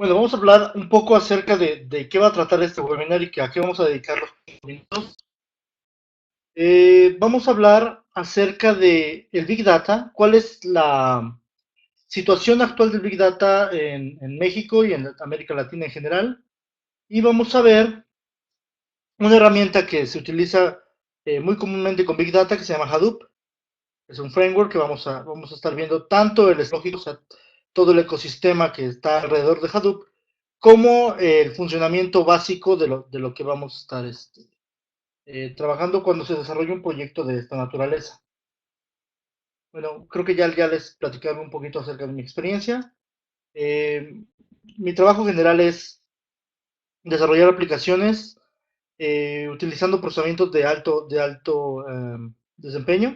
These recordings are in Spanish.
Bueno, vamos a hablar un poco acerca de qué va a tratar este webinar y a qué vamos a dedicar los minutos. Vamos a hablar acerca de el Big Data, cuál es la situación actual del Big Data en México y en América Latina en general. Y vamos a ver una herramienta que se utiliza muy comúnmente con Big Data que se llama Hadoop. Es un framework que vamos a estar viendo tanto el lógico, o sea, todo el ecosistema que está alrededor de Hadoop, como el funcionamiento básico de lo que vamos a estar trabajando cuando se desarrolla un proyecto de esta naturaleza. Bueno, creo que ya les platicaré un poquito acerca de mi experiencia. Eh, Mi trabajo general es desarrollar aplicaciones utilizando procesamientos de alto desempeño.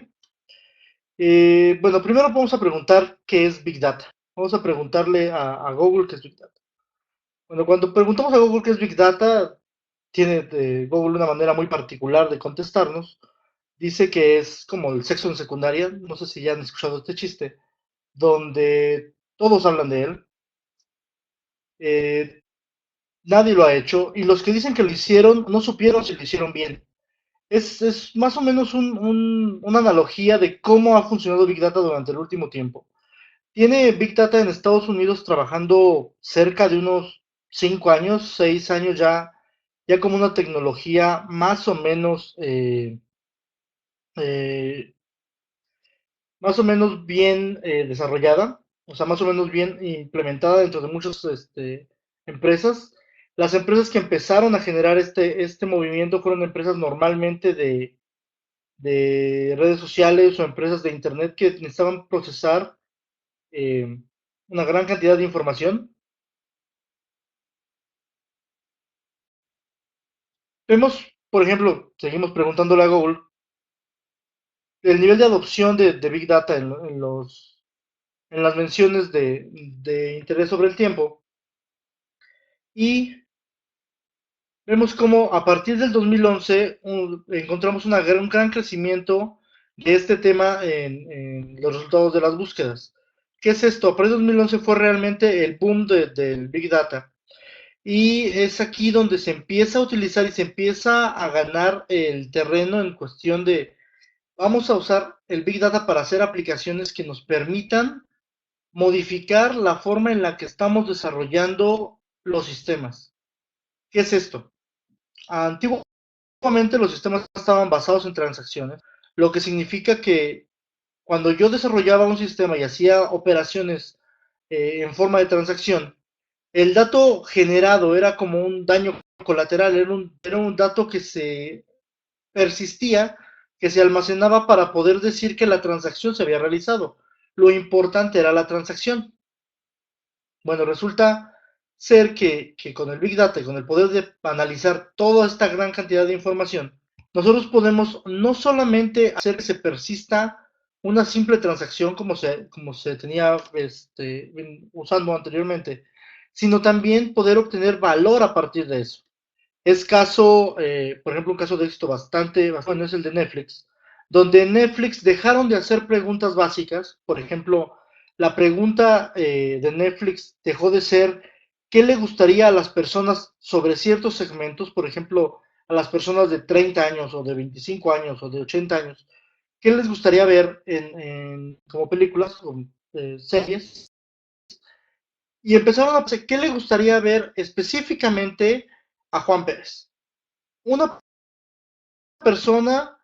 Bueno, primero vamos a preguntar qué es Big Data. Vamos a preguntarle a Google qué es Big Data. Bueno, cuando preguntamos a Google qué es Big Data, tiene Google una manera muy particular de contestarnos. Dice que es como el sexo en secundaria, no sé si ya han escuchado este chiste, donde todos hablan de él, eh, nadie lo ha hecho, y los que dicen que lo hicieron no supieron si lo hicieron bien. Es más o menos una analogía de cómo ha funcionado Big Data durante el último tiempo. Tiene Big Data en Estados Unidos trabajando cerca de unos 5 años, 6 años ya como una tecnología eh, más o menos bien desarrollada, o sea, más o menos bien implementada dentro de muchas empresas. Las empresas que empezaron a generar este movimiento fueron empresas normalmente de redes sociales o empresas de internet que necesitaban procesar eh, una gran cantidad de información. Vemos, por ejemplo, seguimos preguntándole a Google el nivel de adopción de Big Data en las menciones de interés sobre el tiempo y vemos cómo a partir del 2011 encontramos un gran crecimiento de este tema en los resultados de las búsquedas. ¿Qué es esto? A partir del 2011 fue realmente el boom del Big Data. Y es aquí donde se empieza a utilizar y se empieza a ganar el terreno en cuestión de, vamos a usar el Big Data para hacer aplicaciones que nos permitan modificar la forma en la que estamos desarrollando los sistemas. ¿Qué es esto? Antiguamente los sistemas estaban basados en transacciones, lo que significa que cuando yo desarrollaba un sistema y hacía operaciones en forma de transacción, el dato generado era como un daño colateral, era un dato que se persistía, que se almacenaba para poder decir que la transacción se había realizado. Lo importante era la transacción. Bueno, resulta ser que con el Big Data y con el poder de analizar toda esta gran cantidad de información, nosotros podemos no solamente hacer que se persista una simple transacción como se tenía usando anteriormente, sino también poder obtener valor a partir de eso. Por ejemplo, un caso de éxito bastante bueno es el de Netflix, donde Netflix dejaron de hacer preguntas básicas. Por ejemplo, la pregunta de Netflix dejó de ser ¿qué le gustaría a las personas sobre ciertos segmentos? Por ejemplo, a las personas de 30 años o de 25 años o de 80 años, ¿qué les gustaría ver como películas o series? Y empezaron a pensar, ¿qué le gustaría ver específicamente a Juan Pérez? Una persona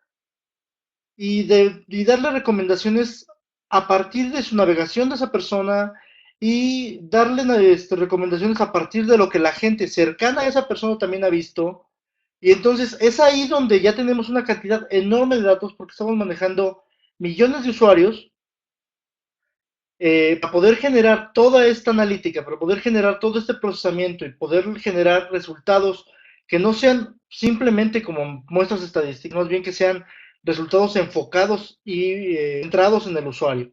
y darle recomendaciones a partir de su navegación de esa persona y darle recomendaciones a partir de lo que la gente cercana a esa persona también ha visto. Y entonces es ahí donde ya tenemos una cantidad enorme de datos porque estamos manejando millones de usuarios para poder generar toda esta analítica, para poder generar todo este procesamiento y poder generar resultados que no sean simplemente como muestras estadísticas, más bien que sean resultados enfocados y centrados en el usuario.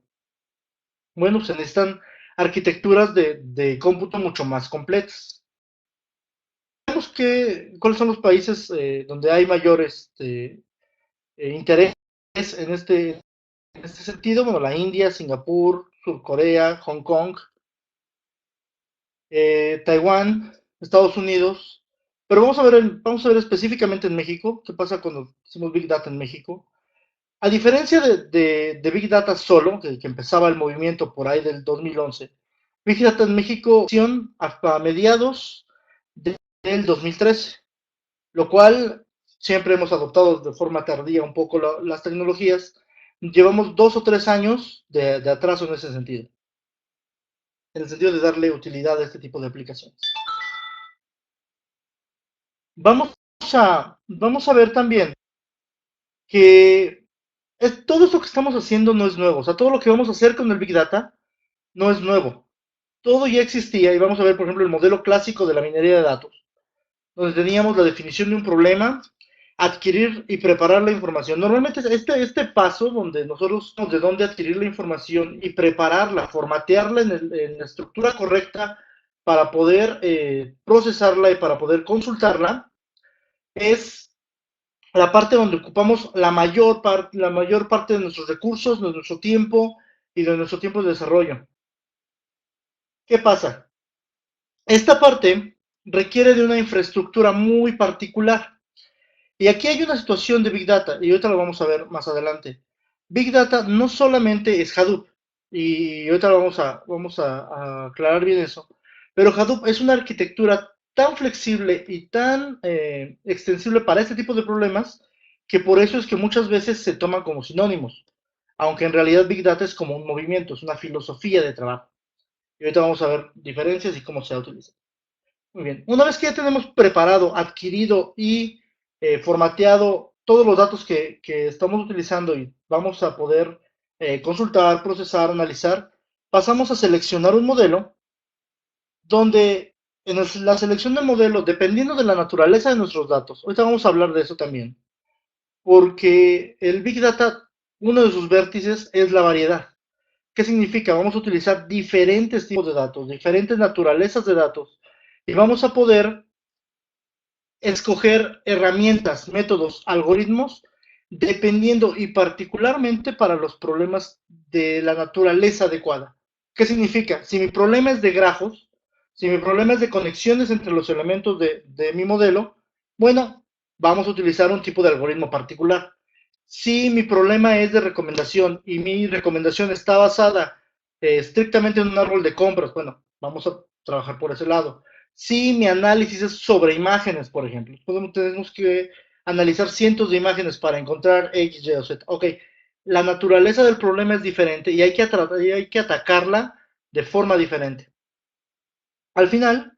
Bueno, se necesitan arquitecturas de cómputo mucho más completas. Vemos cuáles son los países donde hay mayor interés en este sentido. Bueno, la India, Singapur, Sur Corea, Hong Kong. Taiwán, Estados Unidos, pero vamos a ver específicamente en México, qué pasa cuando hacemos Big Data en México. A diferencia de Big Data solo, que empezaba el movimiento por ahí del 2011, Big Data en México a mediados del 2013, lo cual siempre hemos adoptado de forma tardía un poco las tecnologías. Llevamos 2 o 3 años de atraso en ese sentido, en el sentido de darle utilidad a este tipo de aplicaciones. Vamos vamos a ver también que todo esto que estamos haciendo no es nuevo. O sea, todo lo que vamos a hacer con el Big Data no es nuevo. Todo ya existía y vamos a ver, por ejemplo, el modelo clásico de la minería de datos, donde teníamos la definición de un problema, adquirir y preparar la información. Normalmente este paso donde nosotros de dónde adquirir la información y prepararla, formatearla en la estructura correcta para poder procesarla y para poder consultarla, es la parte donde ocupamos la mayor parte de nuestros recursos, de nuestro tiempo y de nuestro tiempo de desarrollo. ¿Qué pasa? Esta parte requiere de una infraestructura muy particular. Y aquí hay una situación de Big Data, y ahorita lo vamos a ver más adelante. Big Data no solamente es Hadoop, y ahorita vamos a aclarar bien eso, pero Hadoop es una arquitectura tan flexible y tan extensible para este tipo de problemas que por eso es que muchas veces se toman como sinónimos, aunque en realidad Big Data es como un movimiento, es una filosofía de trabajo. Y ahorita vamos a ver diferencias y cómo se utiliza. Muy bien. Una vez que ya tenemos preparado, adquirido y formateado todos los datos que estamos utilizando y vamos a poder consultar, procesar, analizar, pasamos a seleccionar un modelo donde la selección del modelo, dependiendo de la naturaleza de nuestros datos, ahorita vamos a hablar de eso también, porque el Big Data, uno de sus vértices es la variedad. ¿Qué significa? Vamos a utilizar diferentes tipos de datos, diferentes naturalezas de datos, y vamos a poder escoger herramientas, métodos, algoritmos, dependiendo y particularmente para los problemas de la naturaleza adecuada. ¿Qué significa? Si mi problema es de grafos, si mi problema es de conexiones entre los elementos de mi modelo, bueno, vamos a utilizar un tipo de algoritmo particular. Si mi problema es de recomendación y mi recomendación está basada estrictamente en un árbol de compras, bueno, vamos a trabajar por ese lado. Si mi análisis es sobre imágenes, por ejemplo, tenemos que analizar cientos de imágenes para encontrar X, Y o Z. Ok, la naturaleza del problema es diferente y hay que atacarla de forma diferente. Al final,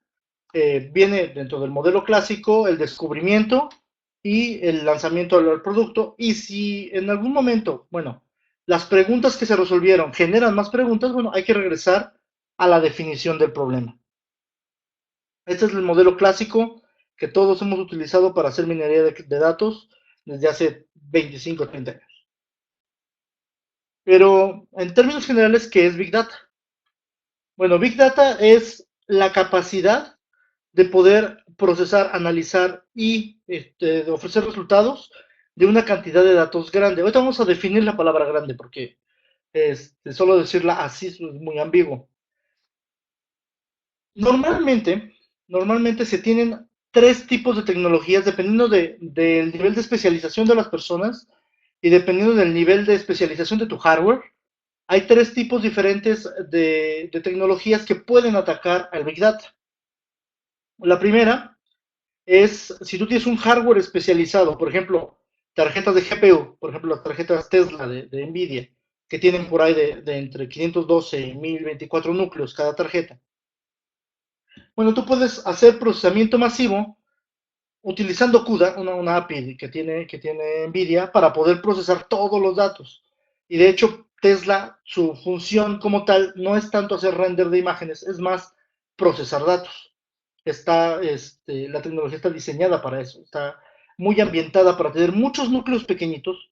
viene dentro del modelo clásico el descubrimiento y el lanzamiento del producto. Y si en algún momento, bueno, las preguntas que se resolvieron generan más preguntas, bueno, hay que regresar a la definición del problema. Este es el modelo clásico que todos hemos utilizado para hacer minería de datos desde hace 25 o 30 años. Pero en términos generales, ¿qué es Big Data? Bueno, Big Data es la capacidad de poder procesar, analizar y ofrecer resultados de una cantidad de datos grande. Ahorita vamos a definir la palabra grande porque solo decirla así es muy ambiguo. Normalmente, normalmente se tienen tres tipos de tecnologías dependiendo del nivel de especialización de las personas y dependiendo del nivel de especialización de tu hardware. Hay tres tipos diferentes de tecnologías que pueden atacar al Big Data. La primera es si tú tienes un hardware especializado, por ejemplo, tarjetas de GPU, por ejemplo, las tarjetas Tesla de Nvidia, que tienen por ahí de entre 512 y 1024 núcleos cada tarjeta. Bueno, tú puedes hacer procesamiento masivo utilizando CUDA, una API que tiene NVIDIA, para poder procesar todos los datos. Y de hecho, Tesla, su función como tal, no es tanto hacer render de imágenes, es más procesar datos. La tecnología está diseñada para eso, está muy ambientada para tener muchos núcleos pequeñitos,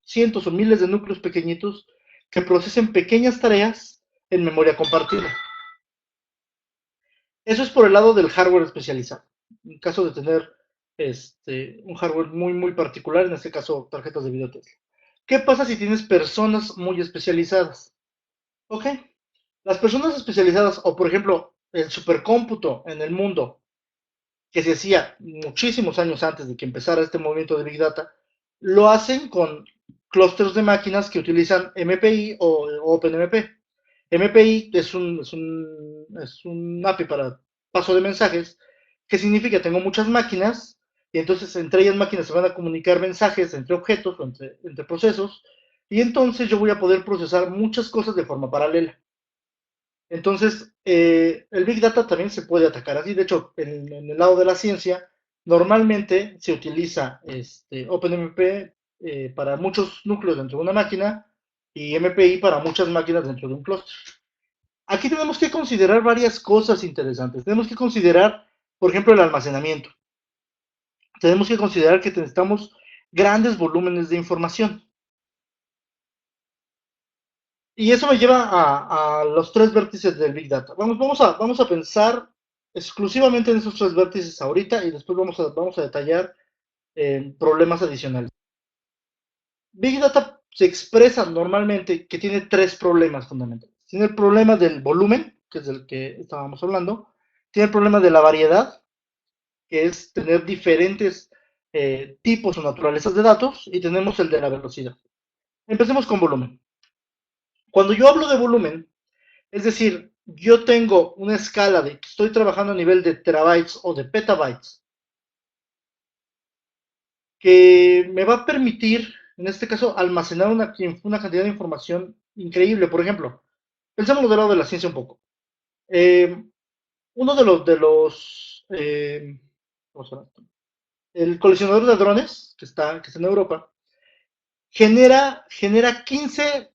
cientos o miles de núcleos pequeñitos, que procesen pequeñas tareas en memoria compartida. Eso es por el lado del hardware especializado. En caso de tener un hardware muy, muy particular, en este caso tarjetas de video Tesla. ¿Qué pasa si tienes personas muy especializadas? Ok, las personas especializadas, o por ejemplo, el supercómputo en el mundo que se hacía muchísimos años antes de que empezara este movimiento de Big Data, lo hacen con clústeres de máquinas que utilizan MPI o OpenMP. MPI es un API para paso de mensajes, que significa que tengo muchas máquinas y entonces entre ellas máquinas se van a comunicar mensajes entre objetos o entre procesos y entonces yo voy a poder procesar muchas cosas de forma paralela. Entonces, el Big Data también se puede atacar así. De hecho, en el lado de la ciencia, normalmente se utiliza OpenMP para muchos núcleos dentro de una máquina y MPI para muchas máquinas dentro de un clúster. Aquí tenemos que considerar varias cosas interesantes. Tenemos que considerar, por ejemplo, el almacenamiento. Tenemos que considerar que necesitamos grandes volúmenes de información. Y eso me lleva a los tres vértices del Big Data. Vamos a pensar exclusivamente en esos tres vértices ahorita y después vamos a detallar problemas adicionales. Big Data se expresa normalmente que tiene tres problemas fundamentales. Tiene el problema del volumen, que es del que estábamos hablando. Tiene el problema de la variedad, que es tener diferentes tipos o naturalezas de datos. Y tenemos el de la velocidad. Empecemos con volumen. Cuando yo hablo de volumen, es decir, yo tengo una escala de que estoy trabajando a nivel de terabytes o de petabytes, que me va a permitir, en este caso, almacenar una cantidad de información increíble. Por ejemplo, pensemos del lado de la ciencia un poco. Eh, uno ¿cómo se llama? El colisionador de hadrones, que está en Europa, genera 15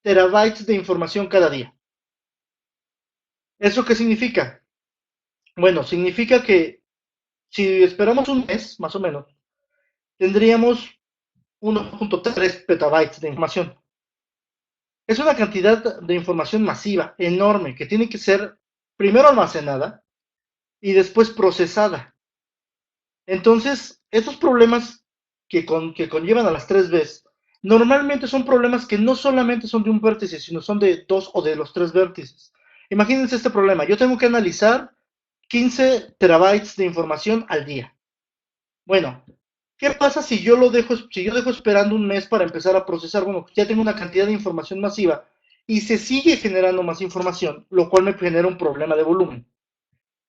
terabytes de información cada día. ¿Eso qué significa? Bueno, significa que si esperamos un mes, más o menos, tendríamos 1.3 petabytes de información. Es una cantidad de información masiva, enorme, que tiene que ser primero almacenada y después procesada. Entonces, estos problemas que conllevan a las 3 Bs, normalmente son problemas que no solamente son de un vértice, sino son de dos o de los tres vértices. Imagínense este problema. Yo tengo que analizar 15 terabytes de información al día. Bueno, ¿qué pasa si yo dejo esperando un mes para empezar a procesar? Bueno, ya tengo una cantidad de información masiva y se sigue generando más información, lo cual me genera un problema de volumen.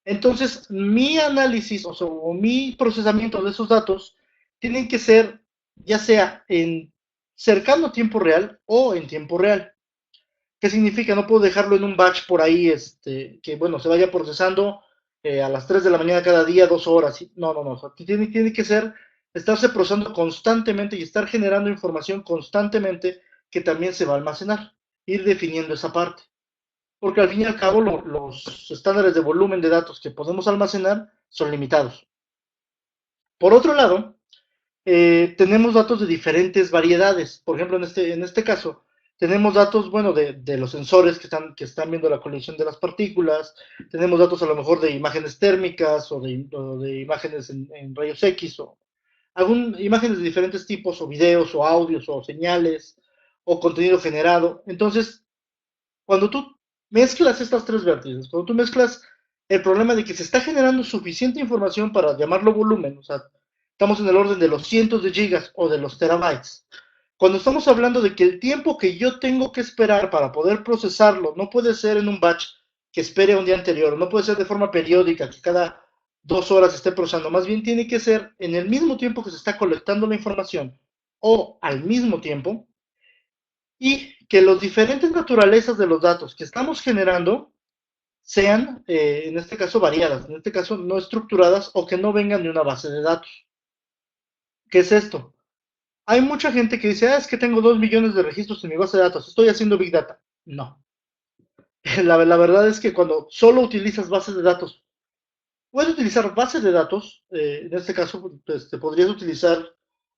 Entonces, mi análisis o mi procesamiento de esos datos tienen que ser ya sea en cercano a tiempo real o en tiempo real. ¿Qué significa? No puedo dejarlo en un batch por ahí, que bueno, se vaya procesando a las 3 de la mañana cada día, 2 horas. No, no, no. O sea, tiene que ser, estarse procesando constantemente y estar generando información constantemente que también se va a almacenar. Ir definiendo esa parte. Porque al fin y al cabo los estándares de volumen de datos que podemos almacenar son limitados. Por otro lado, tenemos datos de diferentes variedades. Por ejemplo, en este caso, tenemos datos, bueno, de los sensores que están viendo la colisión de las partículas, tenemos datos a lo mejor de imágenes térmicas o de imágenes en rayos X o imágenes de diferentes tipos o videos o audios o señales o contenido generado. Entonces, cuando tú mezclas estas tres vértices, cuando tú mezclas el problema de que se está generando suficiente información para llamarlo volumen, o sea, estamos en el orden de los cientos de gigas o de los terabytes. Cuando estamos hablando de que el tiempo que yo tengo que esperar para poder procesarlo no puede ser en un batch que espere a un día anterior, no puede ser de forma periódica, que cada 2 horas esté procesando, más bien tiene que ser en el mismo tiempo que se está colectando la información o al mismo tiempo, y que las diferentes naturalezas de los datos que estamos generando sean, en este caso, variadas, en este caso, no estructuradas o que no vengan de una base de datos. ¿Qué es esto? Hay mucha gente que dice, es que tengo 2 millones de registros en mi base de datos, estoy haciendo Big Data. No. La verdad es que cuando solo utilizas bases de datos, puedes utilizar bases de datos, en este caso, pues, te podrías utilizar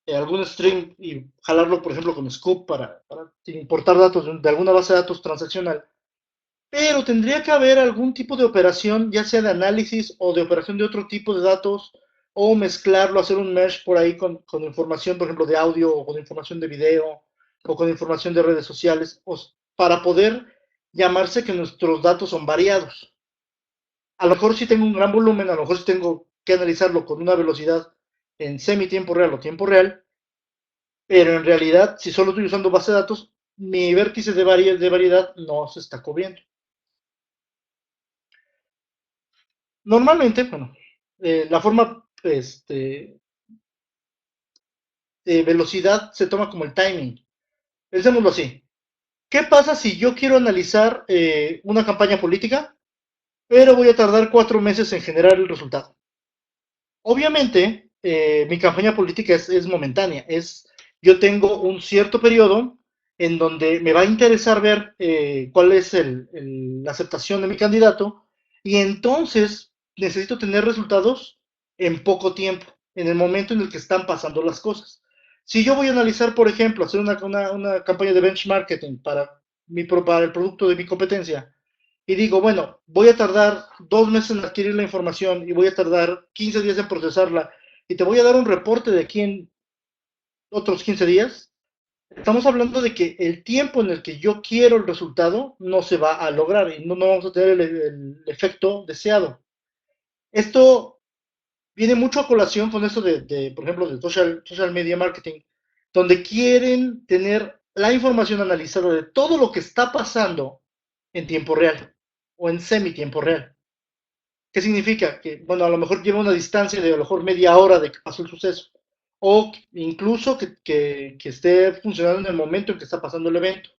algún string y jalarlo, por ejemplo, con Scoop para importar datos de alguna base de datos transaccional. Pero tendría que haber algún tipo de operación, ya sea de análisis o de operación de otro tipo de datos, o mezclarlo, hacer un mesh por ahí con información, por ejemplo, de audio, o con información de video, o con información de redes sociales, para poder llamarse que nuestros datos son variados. A lo mejor si tengo un gran volumen, a lo mejor si tengo que analizarlo con una velocidad en semi tiempo real o tiempo real, pero en realidad, si solo estoy usando base de datos, mi vértice de variedad no se está cubriendo. Normalmente, bueno, la forma de velocidad se toma como el timing. Pensémoslo así. ¿Qué pasa si yo quiero analizar una campaña política, pero voy a tardar 4 meses en generar el resultado? Obviamente, mi campaña política es momentánea. Yo tengo un cierto periodo en donde me va a interesar ver cuál es la aceptación de mi candidato y entonces necesito tener resultados en poco tiempo, en el momento en el que están pasando las cosas. Si yo voy a analizar, por ejemplo, hacer una campaña de benchmarking para el producto de mi competencia, y digo, bueno, voy a tardar 2 meses en adquirir la información y voy a tardar 15 días en procesarla y te voy a dar un reporte de aquí en otros 15 días, estamos hablando de que el tiempo en el que yo quiero el resultado no se va a lograr y no vamos a tener el efecto deseado. Esto viene mucho a colación con esto por ejemplo, de social media marketing, donde quieren tener la información analizada de todo lo que está pasando en tiempo real o en semi tiempo real. ¿Qué significa? Que, bueno, a lo mejor lleva una distancia de a lo mejor media hora de que pasó el suceso. O incluso que esté funcionando en el momento en que está pasando el evento.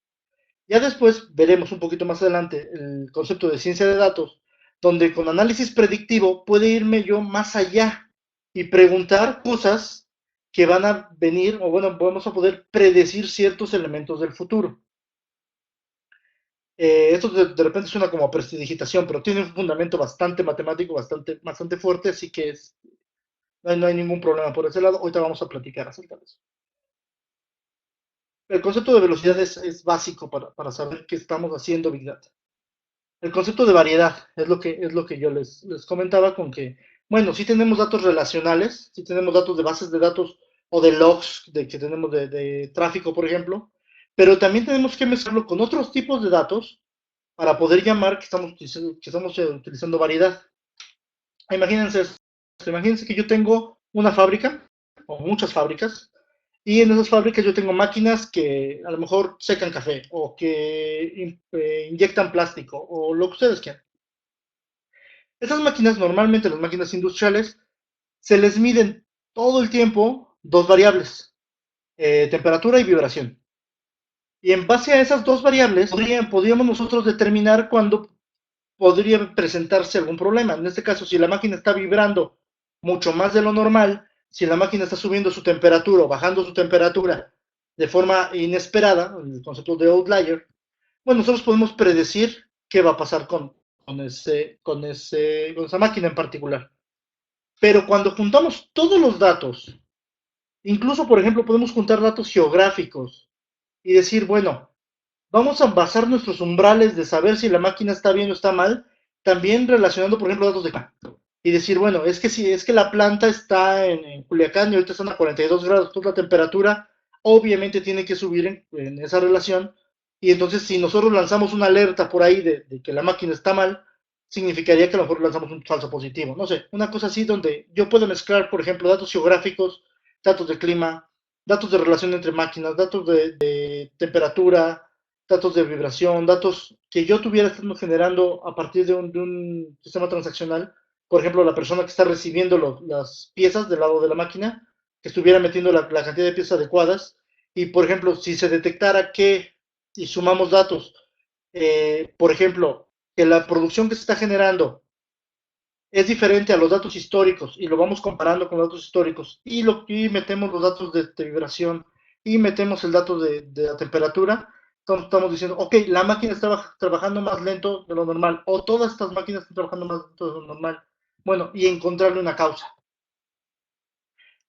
Ya después veremos un poquito más adelante el concepto de ciencia de datos, donde con análisis predictivo puede irme yo más allá y preguntar cosas que van a venir, o bueno, vamos a poder predecir ciertos elementos del futuro. Esto de repente suena como a prestidigitación, pero tiene un fundamento bastante matemático, bastante fuerte, así que no hay ningún problema por ese lado. Ahorita vamos a platicar acerca de eso. El concepto de velocidad es básico para saber qué estamos haciendo Big Data. El concepto de variedad es lo que yo les comentaba con que, bueno, sí tenemos datos relacionales, sí tenemos datos de bases de datos o de logs que tenemos de tráfico, por ejemplo, pero también tenemos que mezclarlo con otros tipos de datos para poder llamar que estamos utilizando variedad. Imagínense, imagínense que yo tengo una fábrica o muchas fábricas y en esas fábricas yo tengo máquinas que a lo mejor secan café o que inyectan plástico o lo que ustedes quieran. Esas máquinas, normalmente las máquinas industriales, se les miden todo el tiempo dos variables, temperatura y vibración. Y en base a esas dos variables podríamos nosotros determinar cuándo podría presentarse algún problema. En este caso, si la máquina está vibrando mucho más de lo normal, si la máquina está subiendo su temperatura o bajando su temperatura de forma inesperada, el concepto de outlier, bueno, nosotros podemos predecir qué va a pasar con esa máquina en particular. Pero cuando juntamos todos los datos, incluso, por ejemplo, podemos juntar datos geográficos y decir, bueno, vamos a basar nuestros umbrales de saber si la máquina está bien o está mal, también relacionando, por ejemplo, datos de clima. Y decir, bueno, es que si es que la planta está en Culiacán y ahorita están a 42 grados, entonces la temperatura obviamente tiene que subir en esa relación. Y entonces, si nosotros lanzamos una alerta por ahí de que la máquina está mal, significaría que a lo mejor lanzamos un falso positivo. No sé, una cosa así donde yo puedo mezclar, por ejemplo, datos geográficos, datos de clima, datos de relación entre máquinas, datos de temperatura, datos de vibración, datos que yo tuviera estando generando a partir de un sistema transaccional. Por ejemplo, la persona que está recibiendo las piezas del lado de la máquina, que estuviera metiendo la cantidad de piezas adecuadas. Y, por ejemplo, si se detectara que, y sumamos datos, por ejemplo, que la producción que se está generando es diferente a los datos históricos y lo vamos comparando con los datos históricos y metemos los datos de vibración y metemos el dato de la temperatura, entonces estamos diciendo, ok, la máquina está trabajando más lento de lo normal o todas estas máquinas están trabajando más lento de lo normal. Bueno, y encontrarle una causa.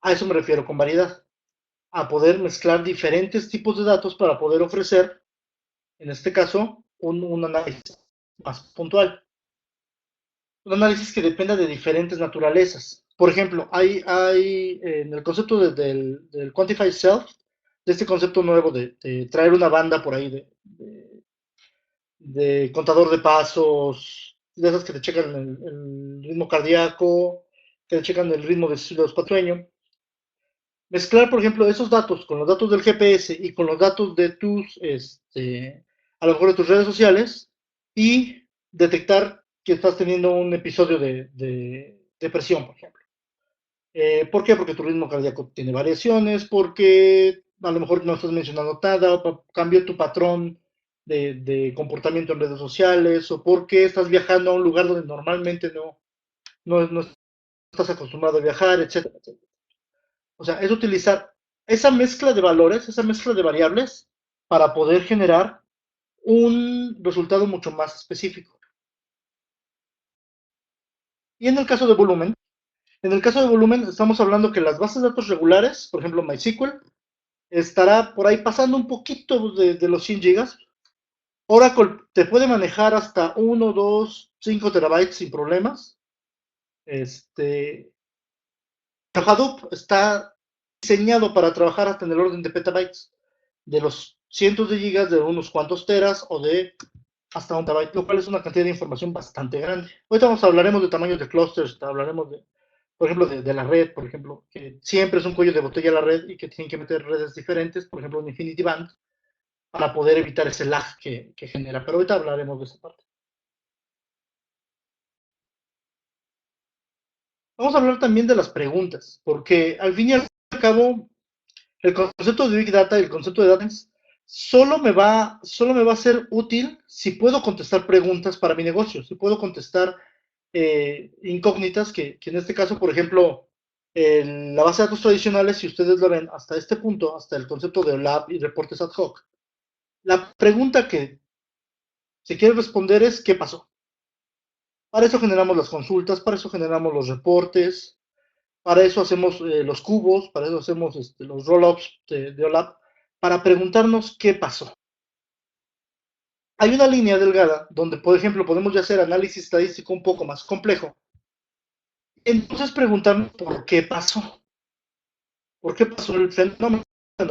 A eso me refiero con variedad, a poder mezclar diferentes tipos de datos para poder ofrecer, en este caso, un análisis más puntual. Un análisis que dependa de diferentes naturalezas. Por ejemplo, hay en el concepto del Quantified Self, de este concepto nuevo de traer una banda por ahí de contador de pasos, de esas que te checan el ritmo cardíaco, que te checan el ritmo de los sueño. Mezclar, por ejemplo, esos datos con los datos del GPS y con los datos de a lo mejor de tus redes sociales y detectar que estás teniendo un episodio de depresión, por ejemplo. ¿Por qué? Porque tu ritmo cardíaco tiene variaciones, porque a lo mejor no estás mencionando nada, o cambió tu patrón de comportamiento en redes sociales, o porque estás viajando a un lugar donde normalmente no estás acostumbrado a viajar, etcétera, etcétera. O sea, es utilizar esa mezcla de valores, esa mezcla de variables para poder generar un resultado mucho más específico. Y en el caso de volumen, estamos hablando que las bases de datos regulares, por ejemplo MySQL, estará por ahí pasando un poquito de los 100 gigas. Oracle te puede manejar hasta 1, 2, 5 terabytes sin problemas. Este, Hadoop está diseñado para trabajar hasta en el orden de petabytes, de los cientos de gigas, de unos cuantos teras o de hasta un terabyte, lo cual es una cantidad de información bastante grande. Ahorita hablaremos de tamaños de clusters, hablaremos de, por ejemplo, de la red, por ejemplo, que siempre es un cuello de botella la red y que tienen que meter redes diferentes, por ejemplo, un Infinity Band, para poder evitar ese lag que genera. Pero ahorita hablaremos de esa parte. Vamos a hablar también de las preguntas, porque al fin y al cabo, el concepto de Big Data y el concepto de Data solo me va a ser útil si puedo contestar preguntas para mi negocio, si puedo contestar incógnitas, que en este caso, por ejemplo, la base de datos tradicionales, si ustedes lo ven hasta este punto, hasta el concepto de lab y reportes ad hoc, la pregunta que se quiere responder es ¿qué pasó? Para eso generamos las consultas, para eso generamos los reportes, para eso hacemos los cubos, para eso hacemos los roll-ups de OLAP, para preguntarnos qué pasó. Hay una línea delgada donde, por ejemplo, podemos ya hacer análisis estadístico un poco más complejo. Entonces preguntarnos por qué pasó. ¿Por qué pasó el fenómeno?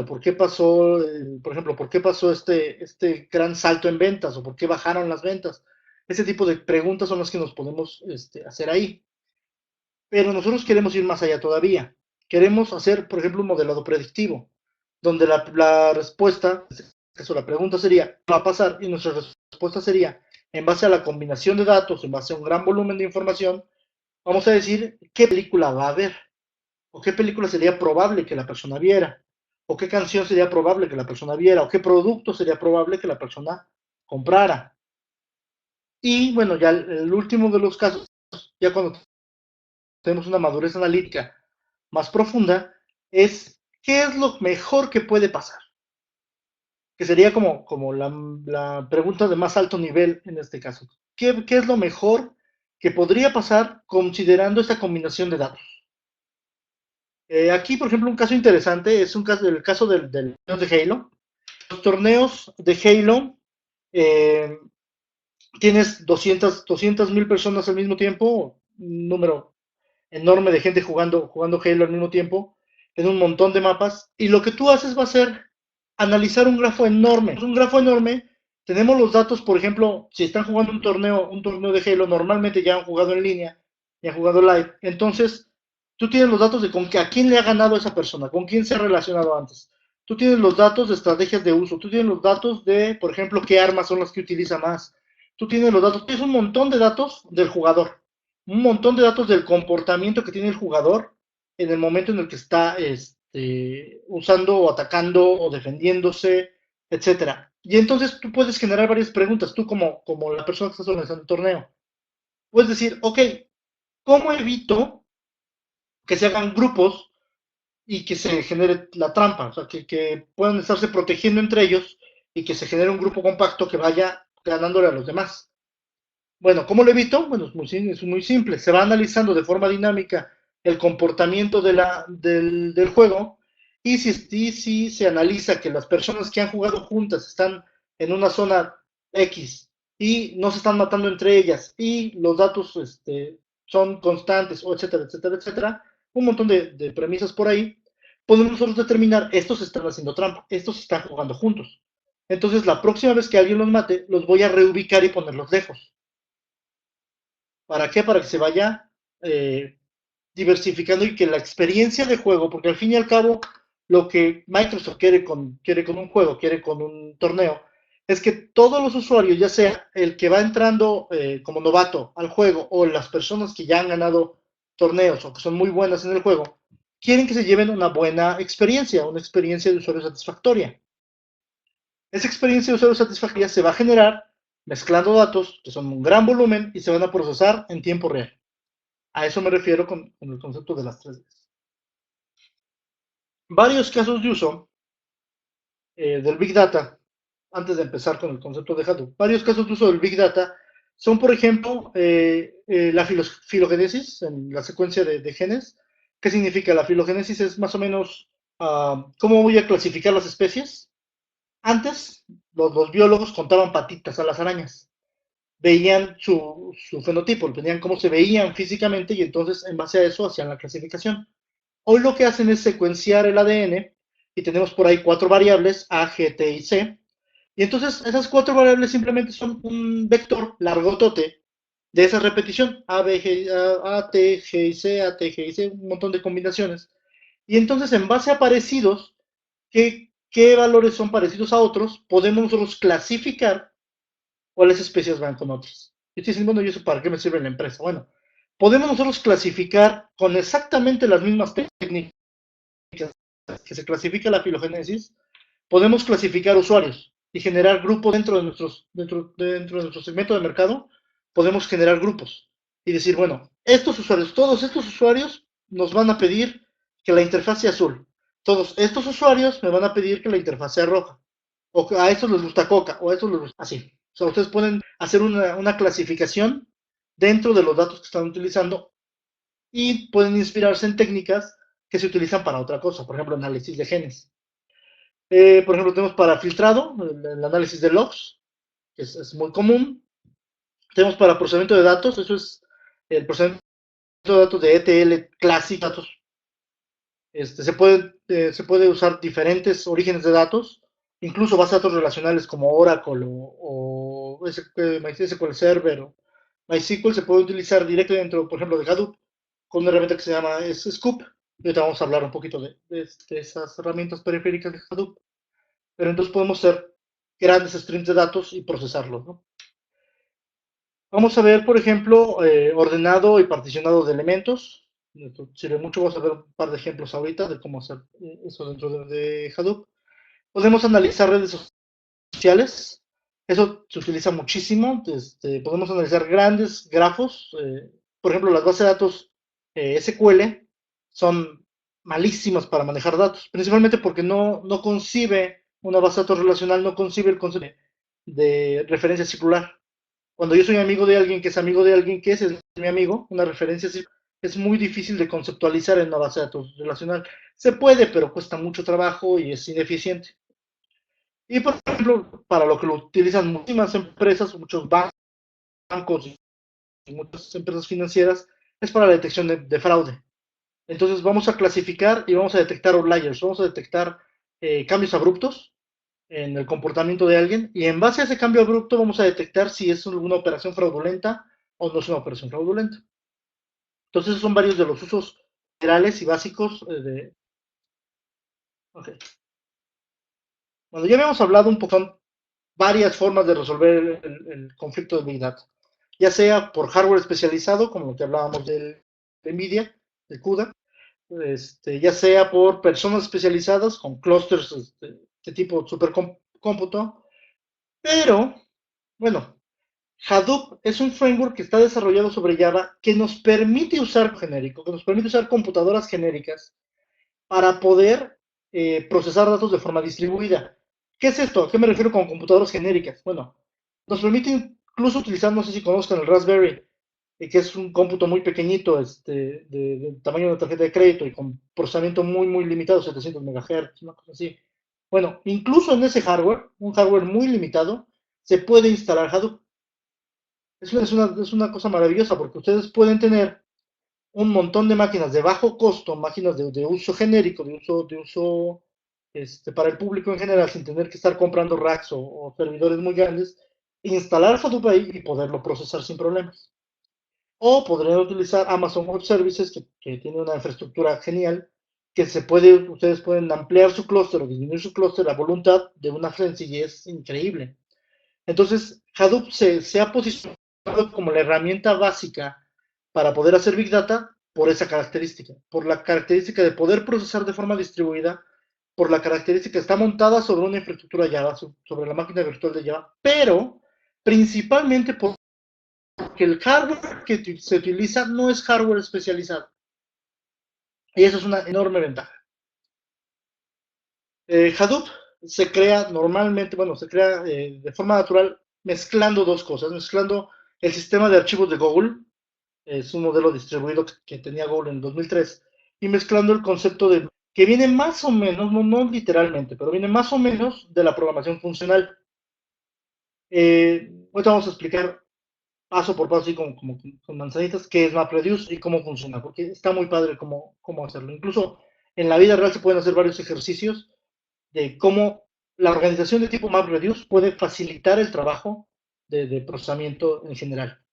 ¿Por qué pasó, por ejemplo, por qué pasó este gran salto en ventas o por qué bajaron las ventas? Ese tipo de preguntas son las que nos podemos hacer ahí. Pero nosotros queremos ir más allá todavía. Queremos hacer, por ejemplo, un modelado predictivo, donde la respuesta, en este caso la pregunta sería, ¿qué va a pasar? Y nuestra respuesta sería, en base a la combinación de datos, en base a un gran volumen de información, vamos a decir qué película va a haber, o qué película sería probable que la persona viera, o qué canción sería probable que la persona viera, o qué producto sería probable que la persona comprara. Y bueno, ya el último de los casos, ya cuando tenemos una madurez analítica más profunda, es qué es lo mejor que puede pasar. Que sería como la pregunta de más alto nivel en este caso. ¿Qué es lo mejor que podría pasar considerando esta combinación de datos? Aquí, por ejemplo, un caso interesante es el caso del torneo de Halo. Los torneos de Halo, eh, tienes 200,000 personas al mismo tiempo, un número enorme de gente jugando Halo al mismo tiempo, en un montón de mapas, y lo que tú haces va a ser analizar un grafo enorme. Un grafo enorme, tenemos los datos, por ejemplo, si están jugando un torneo de Halo, normalmente ya han jugado en línea, ya han jugado live, entonces tú tienes los datos de a quién le ha ganado esa persona, con quién se ha relacionado antes. Tú tienes los datos de estrategias de uso, tú tienes los datos de, por ejemplo, qué armas son las que utiliza más. Tú tienes los datos, tienes un montón de datos del jugador, un montón de datos del comportamiento que tiene el jugador en el momento en el que está usando o atacando o defendiéndose, etcétera. Y entonces tú puedes generar varias preguntas, tú como la persona que estás organizando el torneo. Puedes decir, ok, ¿cómo evito que se hagan grupos y que se genere la trampa? O sea, que puedan estarse protegiendo entre ellos y que se genere un grupo compacto que vaya ganándole a los demás. Bueno, ¿cómo lo evito? Bueno, es muy simple. Se va analizando de forma dinámica el comportamiento del juego y si se analiza que las personas que han jugado juntas están en una zona X y no se están matando entre ellas y los datos son constantes, o etcétera, etcétera, etcétera, un montón de premisas por ahí, podemos nosotros determinar, estos están haciendo trampa, estos están jugando juntos. Entonces, la próxima vez que alguien los mate, los voy a reubicar y ponerlos lejos. ¿Para qué? Para que se vaya diversificando y que la experiencia de juego, porque al fin y al cabo lo que Microsoft quiere con un juego, quiere con un torneo, es que todos los usuarios, ya sea el que va entrando como novato al juego o las personas que ya han ganado torneos o que son muy buenas en el juego, quieren que se lleven una buena experiencia, una experiencia de usuario satisfactoria. Esa experiencia de usuario satisfactoria se va a generar mezclando datos que son un gran volumen y se van a procesar en tiempo real. A eso me refiero con el concepto de las 3D. Varios casos de uso del Big Data, antes de empezar con el concepto de Hadoop, varios casos de uso del Big Data son, por ejemplo, la filogénesis, en la secuencia de genes. ¿Qué significa? La filogénesis es más o menos cómo voy a clasificar las especies. Antes, los biólogos contaban patitas a las arañas, veían su fenotipo, veían cómo se veían físicamente y entonces en base a eso hacían la clasificación. Hoy lo que hacen es secuenciar el ADN y tenemos por ahí 4 variables, A, G, T y C. Y entonces esas 4 variables simplemente son un vector largotote de esa repetición, A, B, G, A, T, G y C, A, T, G y C, un montón de combinaciones. Y entonces en base a parecidos, ¿qué valores son parecidos a otros? Podemos nosotros clasificar cuáles especies van con otras. Y estoy diciendo, bueno, ¿y eso para qué me sirve en la empresa? Bueno, podemos nosotros clasificar con exactamente las mismas técnicas que se clasifica la filogénesis, podemos clasificar usuarios y generar grupos dentro de nuestro segmento de mercado, podemos generar grupos y decir, bueno, estos usuarios, todos estos usuarios nos van a pedir que la interfaz sea azul. Todos estos usuarios me van a pedir que la interfaz sea roja. O que a estos les gusta coca, o a estos les gusta así. O sea, ustedes pueden hacer una clasificación dentro de los datos que están utilizando y pueden inspirarse en técnicas que se utilizan para otra cosa, por ejemplo, análisis de genes. Por ejemplo, tenemos para filtrado el análisis de logs, que es muy común. Tenemos para procesamiento de datos, eso es el procesamiento de datos de ETL clásico, datos. Se puede usar diferentes orígenes de datos, incluso bases de datos relacionales como Oracle o MySQL Server o MySQL se puede utilizar directo dentro, por ejemplo, de Hadoop con una herramienta que se llama Scoop. Y ahorita vamos a hablar un poquito de esas herramientas periféricas de Hadoop. Pero entonces podemos hacer grandes streams de datos y procesarlos, ¿no? Vamos a ver, por ejemplo, ordenado y particionado de elementos. Esto sirve mucho, vamos a ver un par de ejemplos ahorita de cómo hacer eso dentro de Hadoop. Podemos analizar redes sociales, eso se utiliza muchísimo. Podemos analizar grandes grafos, por ejemplo, las bases de datos SQL son malísimas para manejar datos, principalmente porque no concibe una base de datos relacional, no concibe el concepto de referencia circular. Cuando yo soy amigo de alguien que es amigo de alguien que es mi amigo, una referencia es muy difícil de conceptualizar en una base de datos relacional. Se puede, pero cuesta mucho trabajo y es ineficiente. Y por ejemplo, para lo que lo utilizan muchísimas empresas, muchos bancos y muchas empresas financieras, es para la detección de fraude. Entonces vamos a clasificar y vamos a detectar outliers, vamos a detectar cambios abruptos en el comportamiento de alguien y en base a ese cambio abrupto vamos a detectar si es una operación fraudulenta o no es una operación fraudulenta. Entonces esos son varios de los usos generales y básicos de... Okay. Bueno, ya habíamos hablado un poco, son varias formas de resolver el conflicto de Big Data, ya sea por hardware especializado, como lo que hablábamos de NVIDIA, de CUDA, ya sea por personas especializadas con clusters de tipo supercómputo, pero, bueno, Hadoop es un framework que está desarrollado sobre Java que nos permite usar genérico, que nos permite usar computadoras genéricas para poder procesar datos de forma distribuida. ¿Qué es esto? ¿A qué me refiero con computadoras genéricas? Bueno, nos permite incluso utilizar, no sé si conozcan el Raspberry, que es un cómputo muy pequeñito, de tamaño de una tarjeta de crédito y con procesamiento muy limitado, 700 MHz, una cosa así. Bueno, incluso en ese hardware, un hardware muy limitado, se puede instalar Hadoop. Es una cosa maravillosa porque ustedes pueden tener un montón de máquinas de bajo costo, máquinas de uso genérico, de uso para el público en general, sin tener que estar comprando racks o servidores muy grandes, instalar Hadoop ahí y poderlo procesar sin problemas. o podrían utilizar Amazon Web Services, que tiene una infraestructura genial, que ustedes pueden ampliar su clúster o disminuir su clúster a voluntad de una sencillez increíble. Entonces, Hadoop se ha posicionado como la herramienta básica para poder hacer Big Data por esa característica, por la característica de poder procesar de forma distribuida, por la característica que está montada sobre una infraestructura Java, sobre la máquina virtual de Java, pero principalmente porque el hardware que se utiliza no es hardware especializado. Y eso es una enorme ventaja. Hadoop se crea normalmente, bueno, se crea de forma natural mezclando dos cosas, mezclando el sistema de archivos de Google, es un modelo distribuido que tenía Google en 2003, y mezclando el concepto de que viene más o menos, no literalmente, pero viene más o menos de la programación funcional. Ahorita vamos a explicar paso por paso, así como con manzanitas, qué es MapReduce y cómo funciona, porque está muy padre cómo hacerlo. Incluso en la vida real se pueden hacer varios ejercicios de cómo la organización de tipo MapReduce puede facilitar el trabajo de procesamiento en general.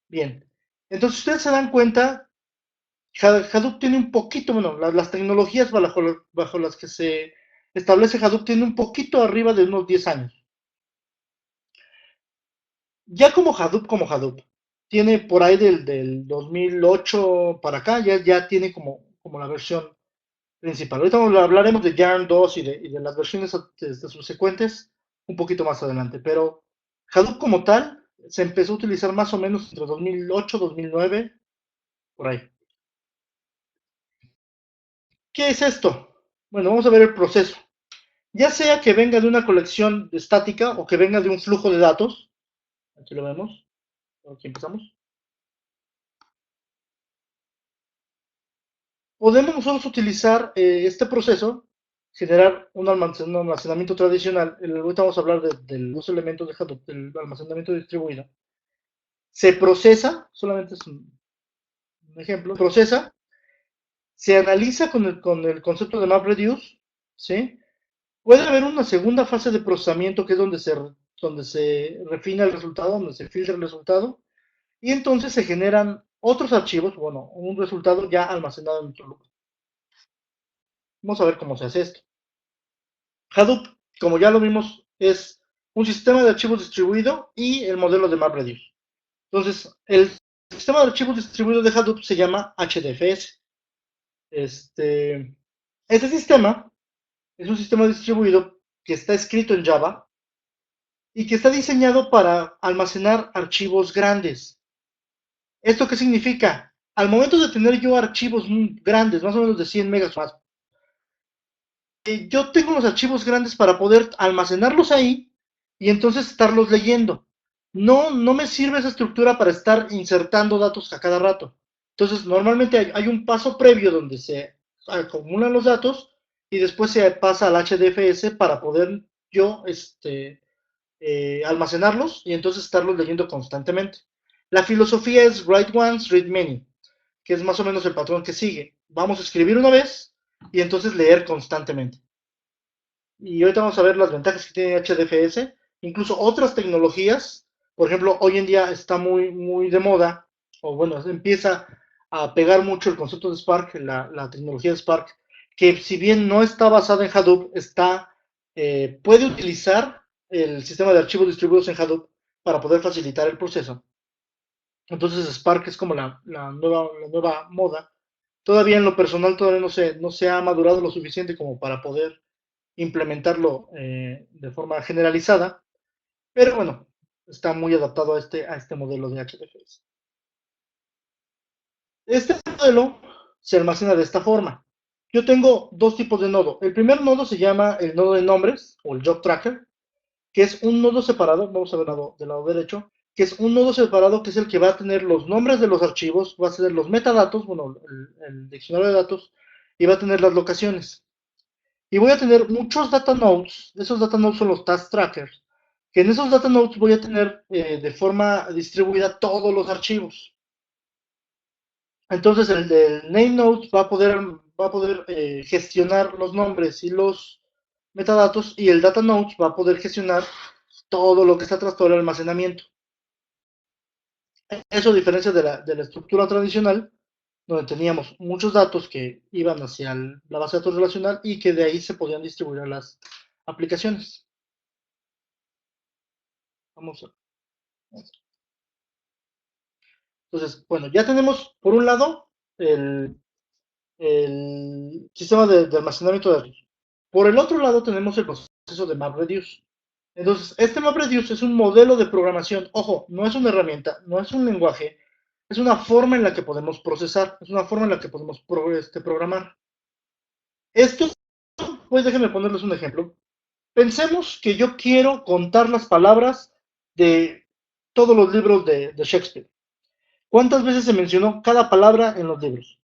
Bien, entonces ustedes se dan cuenta, Hadoop tiene un poquito, bueno, las tecnologías bajo las que se establece Hadoop tiene un poquito arriba de unos 10 años. Ya como Hadoop, tiene por ahí del 2008 para acá, ya tiene como la versión principal. Ahorita hablaremos de Yarn 2 y de las versiones subsecuentes un poquito más adelante, pero Hadoop como tal se empezó a utilizar más o menos entre 2008 2009, por ahí. ¿Qué es esto? Bueno, vamos a ver el proceso. Ya sea que venga de una colección estática o que venga de un flujo de datos, aquí lo vemos, aquí empezamos. Podemos nosotros utilizar este proceso, generar un almacenamiento tradicional. Ahorita vamos a hablar de los elementos de Hadoop, del almacenamiento distribuido. Se procesa, solamente es un ejemplo, procesa, se analiza con el concepto de MapReduce, ¿sí? Puede haber una segunda fase de procesamiento que es donde se refina el resultado, donde se filtra el resultado, y entonces se generan otros archivos, bueno, un resultado ya almacenado en otro lugar. Vamos a ver cómo se hace esto. Hadoop, como ya lo vimos, es un sistema de archivos distribuido y el modelo de MapReduce. Entonces, el sistema de archivos distribuido de Hadoop se llama HDFS. Este sistema es un sistema distribuido que está escrito en Java y que está diseñado para almacenar archivos grandes. ¿Esto qué significa? Al momento de tener yo archivos grandes, más o menos de 100 megas más, yo tengo los archivos grandes para poder almacenarlos ahí y entonces estarlos leyendo. No me sirve esa estructura para estar insertando datos a cada rato. Entonces, normalmente hay un paso previo donde se acumulan los datos y después se pasa al HDFS para poder yo almacenarlos y entonces estarlos leyendo constantemente. La filosofía es write once, read many, que es más o menos el patrón que sigue. Vamos a escribir una vez y entonces leer constantemente. Y ahorita vamos a ver las ventajas que tiene HDFS, incluso otras tecnologías. Por ejemplo, hoy en día está muy de moda, o bueno, empieza a pegar mucho el concepto de Spark, la tecnología de Spark, que si bien no está basada en Hadoop, puede utilizar el sistema de archivos distribuidos en Hadoop para poder facilitar el proceso. Entonces Spark es como la nueva moda. Todavía en lo personal todavía no se ha madurado lo suficiente como para poder implementarlo de forma generalizada, pero bueno, está muy adaptado a este modelo de HDFS. Este modelo se almacena de esta forma. Yo tengo dos tipos de nodo. El primer nodo se llama el nodo de nombres o el job tracker, que es un nodo separado, vamos a ver del lado derecho, que es un nodo separado que es el que va a tener los nombres de los archivos, va a tener los metadatos, bueno, el diccionario de datos, y va a tener las locaciones. Y voy a tener muchos data nodes, esos data nodes son los task trackers, que en esos data nodes voy a tener de forma distribuida todos los archivos. Entonces el del name node va a poder gestionar los nombres y los metadatos y el data node va a poder gestionar todo lo que está tras todo el almacenamiento. Eso a diferencia de la estructura tradicional, donde teníamos muchos datos que iban hacia la base de datos relacional y que de ahí se podían distribuir a las aplicaciones. Vamos a, entonces, bueno, ya tenemos por un lado el sistema de almacenamiento de datos. Por el otro lado tenemos el proceso de MapReduce. Entonces, este MapReduce es un modelo de programación. Ojo, no es una herramienta, no es un lenguaje, es una forma en la que podemos procesar, es una forma en la que podemos programar. Esto, pues déjenme ponerles un ejemplo. Pensemos que yo quiero contar las palabras de todos los libros de Shakespeare. ¿Cuántas veces se mencionó cada palabra en los libros?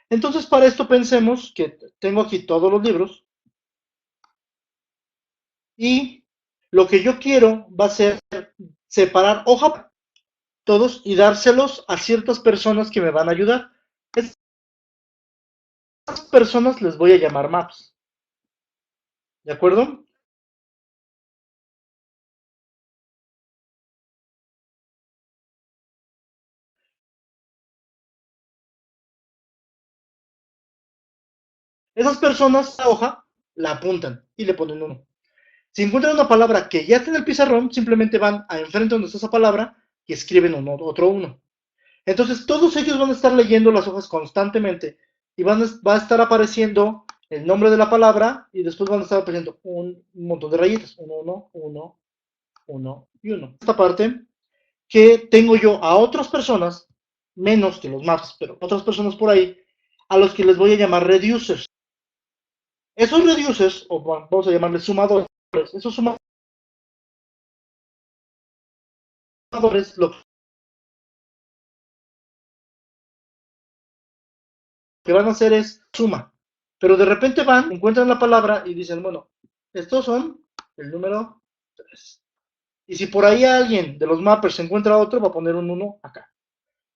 Entonces, para esto pensemos que tengo aquí todos los libros y lo que yo quiero va a ser separar hoja todos y dárselos a ciertas personas que me van a ayudar. Estas personas les voy a llamar maps, ¿de acuerdo? Esas personas, la hoja, la apuntan y le ponen uno. Si encuentran una palabra que ya está en el pizarrón, simplemente van a enfrente donde está esa palabra y escriben otro uno. Entonces, todos ellos van a estar leyendo las hojas constantemente y va a estar apareciendo el nombre de la palabra y después van a estar apareciendo un montón de rayitas. Uno, uno, uno y uno. Esta parte que tengo yo a otras personas, menos que los maps, pero otras personas por ahí, a los que les voy a llamar reducers. Esos reducers, o vamos a llamarles sumadores, esos sumadores lo que van a hacer es suma. Pero de repente van, encuentran la palabra y dicen, bueno, estos son el número 3. Y si por ahí alguien de los mappers encuentra otro, va a poner un uno acá.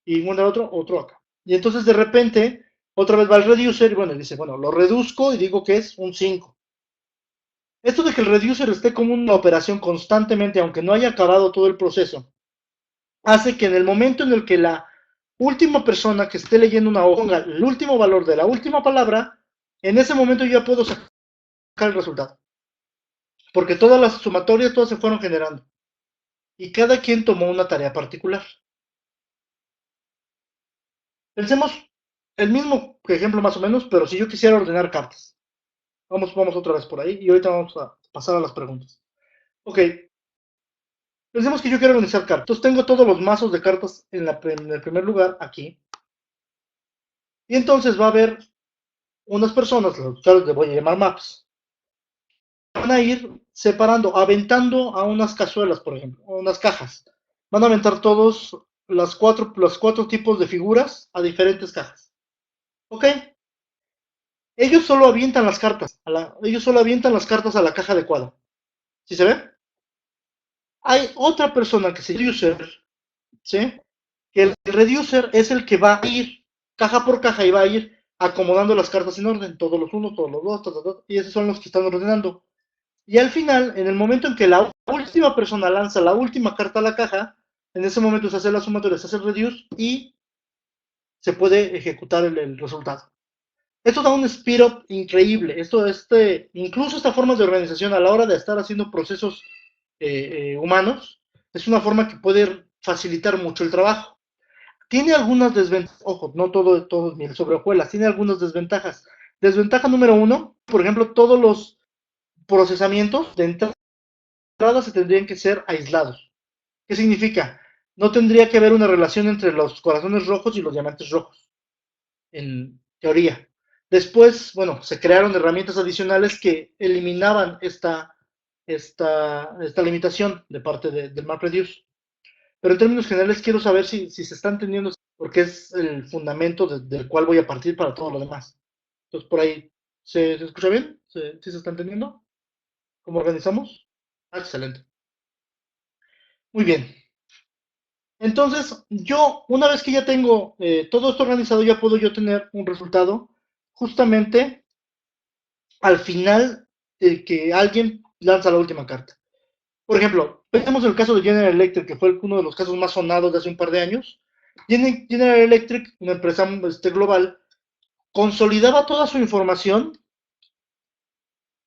Y encuentra otro acá. Y entonces de repente, otra vez va el reducer y bueno, dice, bueno, lo reduzco y digo que es un 5. Esto de que el reducer esté como una operación constantemente, aunque no haya acabado todo el proceso, hace que en el momento en el que la última persona que esté leyendo una hoja ponga el último valor de la última palabra, en ese momento yo ya puedo sacar el resultado. Porque todas las sumatorias, todas se fueron generando. Y cada quien tomó una tarea particular. Pensemos el mismo ejemplo más o menos, pero si yo quisiera ordenar cartas. Vamos otra vez por ahí y ahorita vamos a pasar a las preguntas. Ok, pensemos que yo quiero organizar cartas. Entonces tengo todos los mazos de cartas en el primer lugar aquí. Y entonces va a haber unas personas, los usuarios les voy a llamar maps, van a ir separando, aventando a unas cazuelas, por ejemplo, a unas cajas. Van a aventar todos los cuatro tipos de figuras a diferentes cajas. ¿Ok? Ellos solo avientan las cartas, ellos solo avientan las cartas a la caja adecuada. ¿Sí se ve? Hay otra persona que se llama reducer, ¿sí? Que el reducer es el que va a ir caja por caja y va a ir acomodando las cartas en orden, todos los unos, todos los dos, y esos son los que están ordenando. Y al final, en el momento en que la última persona lanza la última carta a la caja, en ese momento se hace la sumatoria, se hace el reduce y se puede ejecutar el resultado. Esto da un speed up increíble. Incluso esta forma de organización a la hora de estar haciendo procesos humanos, es una forma que puede facilitar mucho el trabajo. Tiene algunas desventajas, ojo, no todo miel sobre hojuelas, tiene algunas desventajas. Desventaja número uno, por ejemplo, todos los procesamientos de entrada se tendrían que ser aislados. ¿Qué significa? No tendría que haber una relación entre los corazones rojos y los diamantes rojos, en teoría. Después, bueno, se crearon herramientas adicionales que eliminaban esta limitación de parte del MapReduce. Pero en términos generales quiero saber si se está entendiendo, porque es el fundamento del cual voy a partir para todo lo demás. Entonces, por ahí, ¿se escucha bien? ¿Sí se está entendiendo? ¿Cómo organizamos? Ah, excelente. Muy bien. Entonces, yo, una vez que ya tengo todo esto organizado, ya puedo yo tener un resultado justamente al final de que alguien lanza la última carta. Por ejemplo, Pensemos en el caso de General Electric, que fue uno de los casos más sonados de hace un par de años. General Electric, una empresa global, consolidaba toda su información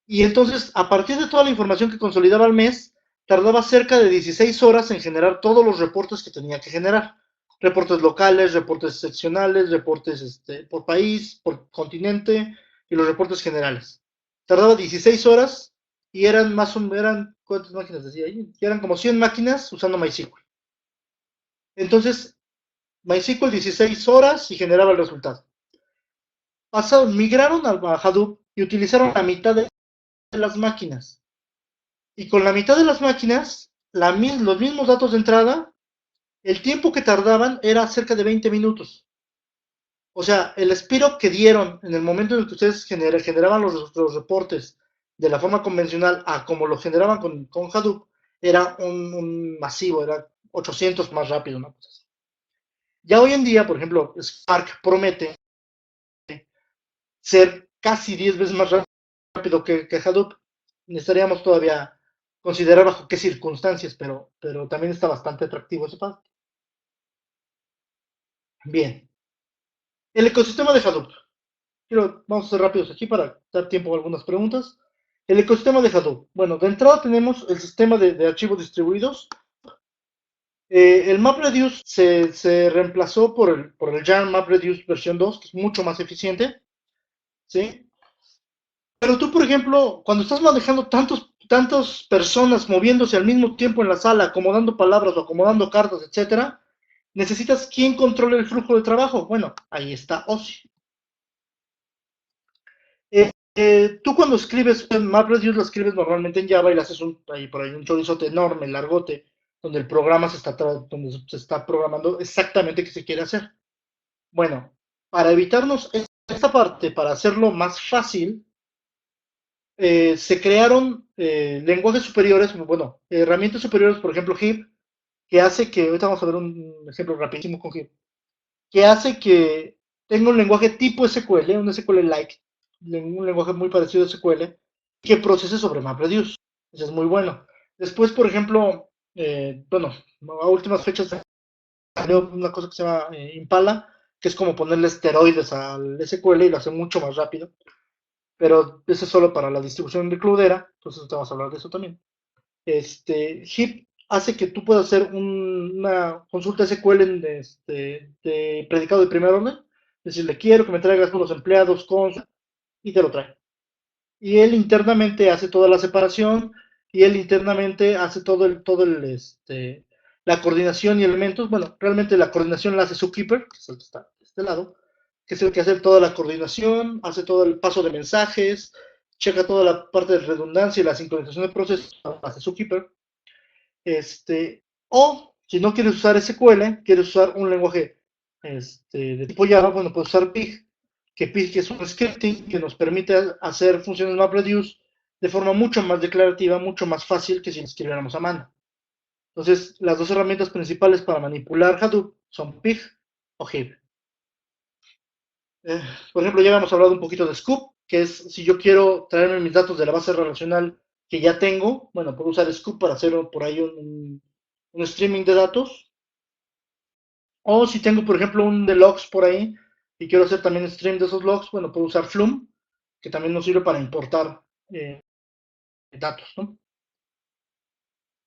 y entonces, a partir de toda la información que consolidaba al mes, tardaba cerca de 16 horas en generar todos los reportes que tenía que generar. Reportes locales, reportes seccionales, reportes por país, por continente y los reportes generales. Tardaba 16 horas y eran más o menos, ¿cuántas máquinas decía ahí? Eran como 100 máquinas usando MySQL. Entonces, MySQL 16 horas y generaba el resultado. Migraron a Hadoop y utilizaron la mitad de las máquinas. Y con la mitad de las máquinas, los mismos datos de entrada, el tiempo que tardaban era cerca de 20 minutos. O sea, el speed que dieron en el momento en el que ustedes generaban los reportes de la forma convencional a como lo generaban con Hadoop, era un masivo, era 800 más rápido, una cosa así. Ya hoy en día, por ejemplo, Spark promete ser casi 10 veces más rápido que Hadoop. Necesitaríamos todavía considerar bajo qué circunstancias, pero también está bastante atractivo ese parte. Bien, el ecosistema de Hadoop. Vamos a ser rápidos aquí para dar tiempo a algunas preguntas. El ecosistema de Hadoop. Bueno, de entrada tenemos el sistema de archivos distribuidos. El MapReduce se reemplazó por el Yarn MapReduce versión 2, que es mucho más eficiente. ¿Sí? Pero tú, por ejemplo, cuando estás manejando tantas personas moviéndose al mismo tiempo en la sala, acomodando palabras o acomodando cartas, etcétera, necesitas quien controle el flujo de trabajo. Bueno, ahí está OSI. Tú cuando escribes MapReduce lo escribes normalmente en Java y le haces por ahí un chorizote enorme, largote, donde el programa donde se está programando exactamente qué se quiere hacer. Bueno, para evitarnos esta parte, para hacerlo más fácil, se crearon lenguajes superiores, bueno, herramientas superiores, por ejemplo, HIP, que hace que, ahorita vamos a ver un ejemplo rapidísimo con HIP, que hace que tenga un lenguaje tipo SQL, un SQL-like, un lenguaje muy parecido a SQL, que procese sobre MapReduce. Eso es muy bueno. Después, por ejemplo, bueno, a últimas fechas salió una cosa que se llama Impala, que es como ponerle esteroides al SQL y lo hace mucho más rápido, pero eso es solo para la distribución de Cloudera, entonces te vamos a hablar de eso también. HIP hace que tú puedas hacer una consulta SQL de predicado de primer orden, es decir, le quiero que me traigas con los empleados, y te lo trae. Y él internamente hace toda la separación y él internamente hace la coordinación y elementos. Bueno, realmente la coordinación la hace Zookeeper, que es el que está de este lado, que es el que hace toda la coordinación, hace todo el paso de mensajes, checa toda la parte de redundancia y la sincronización de procesos, hace Zookeeper. O si no quieres usar SQL, quieres usar un lenguaje de tipo Java, bueno, puedes usar Pig, que Pig es un scripting que nos permite hacer funciones MapReduce de forma mucho más declarativa, mucho más fácil que si lo escribiéramos a mano. Entonces, las dos herramientas principales para manipular Hadoop son Pig o Hive. Por ejemplo, ya habíamos hablado un poquito de Scoop, que es si yo quiero traerme mis datos de la base relacional que ya tengo, bueno, puedo usar Scoop para hacer por ahí un streaming de datos. O si tengo, por ejemplo, un de logs por ahí y quiero hacer también stream de esos logs, bueno, puedo usar Flume, que también nos sirve para importar datos, ¿no?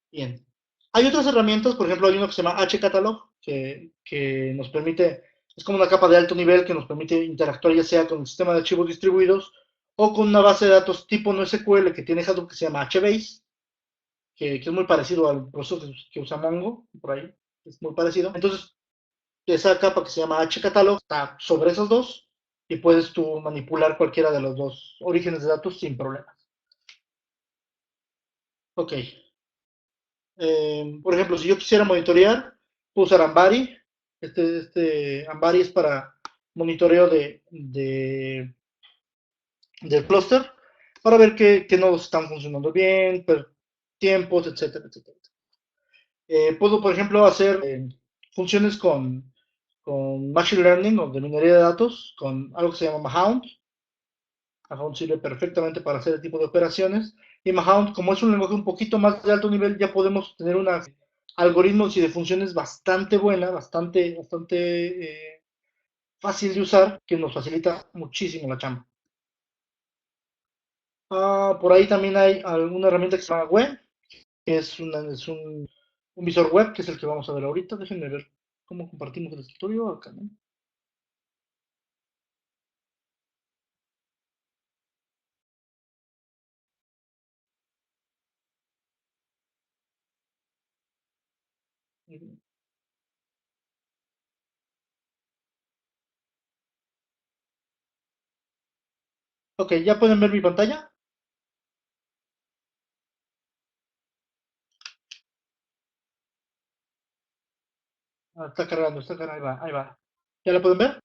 Bien. Hay otras herramientas, por ejemplo, hay uno que se llama hcatalog, que nos permite, es como una capa de alto nivel que nos permite interactuar ya sea con el sistema de archivos distribuidos o con una base de datos tipo NoSQL que tiene Hadoop que se llama HBase, que es muy parecido al proceso que usa Mongo, por ahí, es muy parecido. Entonces, esa capa que se llama hcatalog está sobre esos dos y puedes tú manipular cualquiera de los dos orígenes de datos sin problemas. Ok. Por ejemplo, si yo quisiera monitorear, puedo usar Ambari. Ambari es para monitoreo del clúster para ver qué nodos están funcionando bien, tiempos, etcétera, etcétera. Puedo, por ejemplo, hacer funciones con Machine Learning o de minería de datos, con algo que se llama Mahound. Mahound sirve perfectamente para hacer el tipo de operaciones. Y Mahound, como es un lenguaje un poquito más de alto nivel, ya podemos tener una algoritmos y de funciones bastante buena, bastante fácil de usar, que nos facilita muchísimo la chamba. Por ahí también hay alguna herramienta que se llama Web, que es un visor web, que es el que vamos a ver ahorita. Déjenme ver cómo compartimos el escritorio acá, ¿no? Ok, ¿ya pueden ver mi pantalla? Está cargando, ahí va, ahí va. ¿Ya la pueden ver?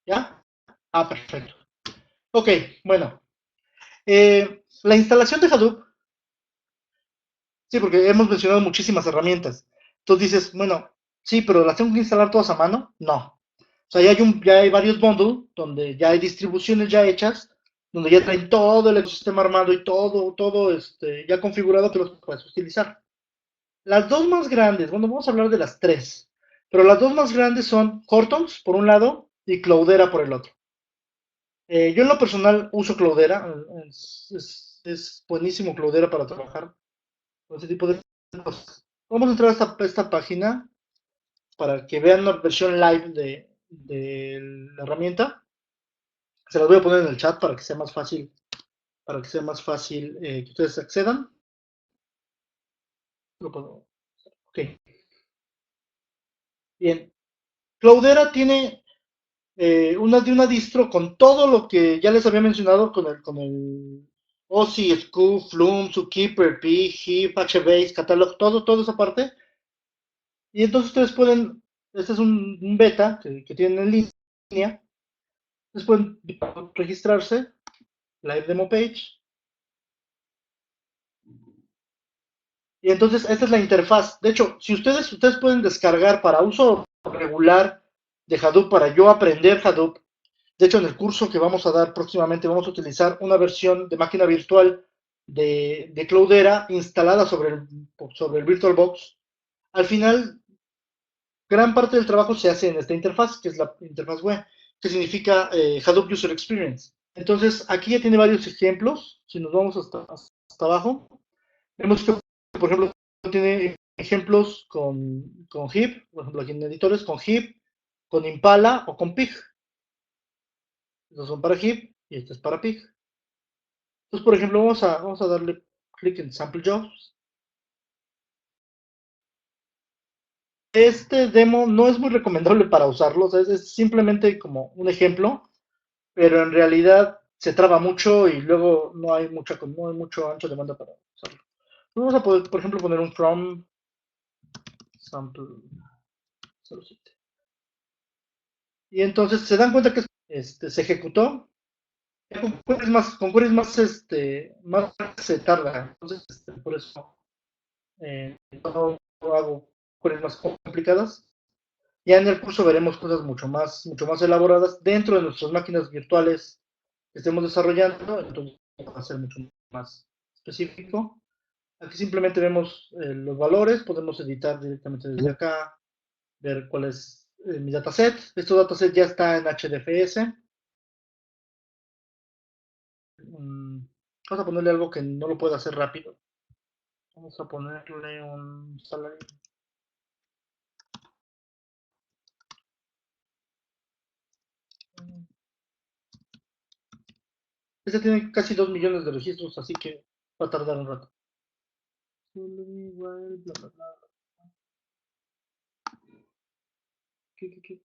¿Ya? Perfecto. Ok, bueno. La instalación de Hadoop, sí, porque hemos mencionado muchísimas herramientas. Entonces dices, bueno, sí, pero ¿las tengo que instalar todas a mano? No. O sea, ya hay varios bundles donde ya hay distribuciones ya hechas, donde ya traen todo el ecosistema armado y todo ya configurado que los puedes utilizar. Las dos más grandes, bueno, vamos a hablar de las tres, pero las dos más grandes son Hortons por un lado y Cloudera por el otro. Yo en lo personal uso Cloudera, es buenísimo Cloudera para trabajar con ese tipo de cosas. Vamos a entrar a esta página para que vean la versión live de la herramienta. Se las voy a poner en el chat para que sea más fácil que ustedes accedan. Ok, bien. Cloudera tiene una distro con todo lo que ya les había mencionado con el OSI, Scoo, Flume, Zookeeper, Pi, HIP, HBase, Catalog, todo esa parte. Y entonces ustedes pueden, este es un beta que tienen en línea, ustedes pueden registrarse, Live Demo Page, y entonces esta es la interfaz. De hecho, si ustedes pueden descargar para uso regular de Hadoop, para yo aprender Hadoop. De hecho, en el curso que vamos a dar próximamente vamos a utilizar una versión de máquina virtual de Cloudera instalada sobre el VirtualBox. Al final, gran parte del trabajo se hace en esta interfaz, que es la interfaz web, que significa Hadoop User Experience. Entonces, aquí ya tiene varios ejemplos. Si nos vamos hasta abajo, vemos que, por ejemplo, tiene ejemplos con HIP, por ejemplo, aquí en editores, con HIP, con Impala o con Pig. Estos son para HIP y este es para Pig. Entonces, por ejemplo, vamos a darle clic en Sample Jobs. Este demo no es muy recomendable para usarlo, o sea, es simplemente como un ejemplo, pero en realidad se traba mucho y luego no hay mucho ancho de banda para usarlo. Vamos a poder, por ejemplo, poner un from sample 07. Y entonces se dan cuenta que se ejecutó. Con queries más se tarda. Entonces, por eso no hago queries más complicadas. Ya en el curso veremos cosas mucho más elaboradas dentro de nuestras máquinas virtuales que estemos desarrollando, entonces va a ser mucho más específico. Aquí simplemente vemos los valores, podemos editar directamente desde acá, ver cuál es mi dataset. Este dataset ya está en HDFS. Vamos a ponerle algo que no lo pueda hacer rápido. Vamos a ponerle un salario. Este tiene casi 2 millones de registros, así que va a tardar un rato. Bla, bla, bla. ¿Qué?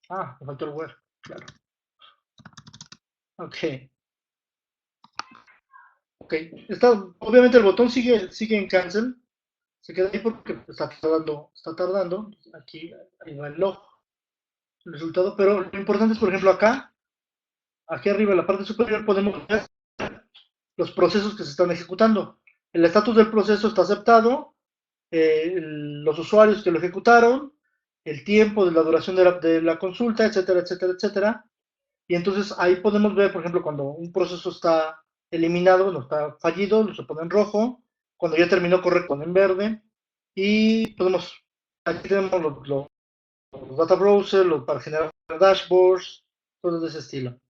Me faltó el where, claro. Ok, ok. Obviamente el botón sigue en cancel. Se queda ahí porque está tardando. Aquí, ahí va el log, el resultado. Pero lo importante es, por ejemplo, acá, aquí arriba en la parte superior, podemos ver los procesos que se están ejecutando. El estatus del proceso está aceptado, los usuarios que lo ejecutaron, el tiempo de la duración de la consulta, etcétera, etcétera, etcétera. Y entonces ahí podemos ver, por ejemplo, cuando un proceso está eliminado, no está fallido, se pone en rojo. Cuando ya terminó, corre, pone en verde. Y podemos, aquí tenemos los data browsers, para generar dashboards, cosas de ese estilo.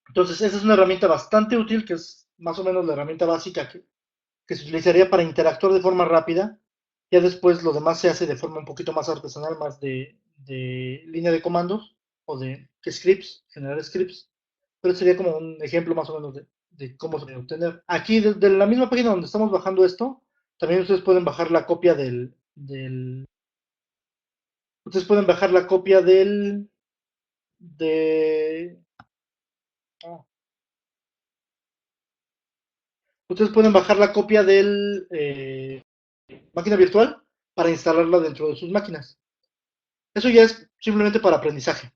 Entonces, esa es una herramienta bastante útil, que es más o menos la herramienta básica que se utilizaría para interactuar de forma rápida. Ya después lo demás se hace de forma un poquito más artesanal, más de línea de comandos o de scripts, generar scripts. Pero sería como un ejemplo más o menos de cómo se puede obtener. Aquí, desde la misma página donde estamos bajando esto, también ustedes pueden bajar la copia de, ah, ustedes pueden bajar la copia del máquina virtual para instalarla dentro de sus máquinas. Eso ya es simplemente para aprendizaje.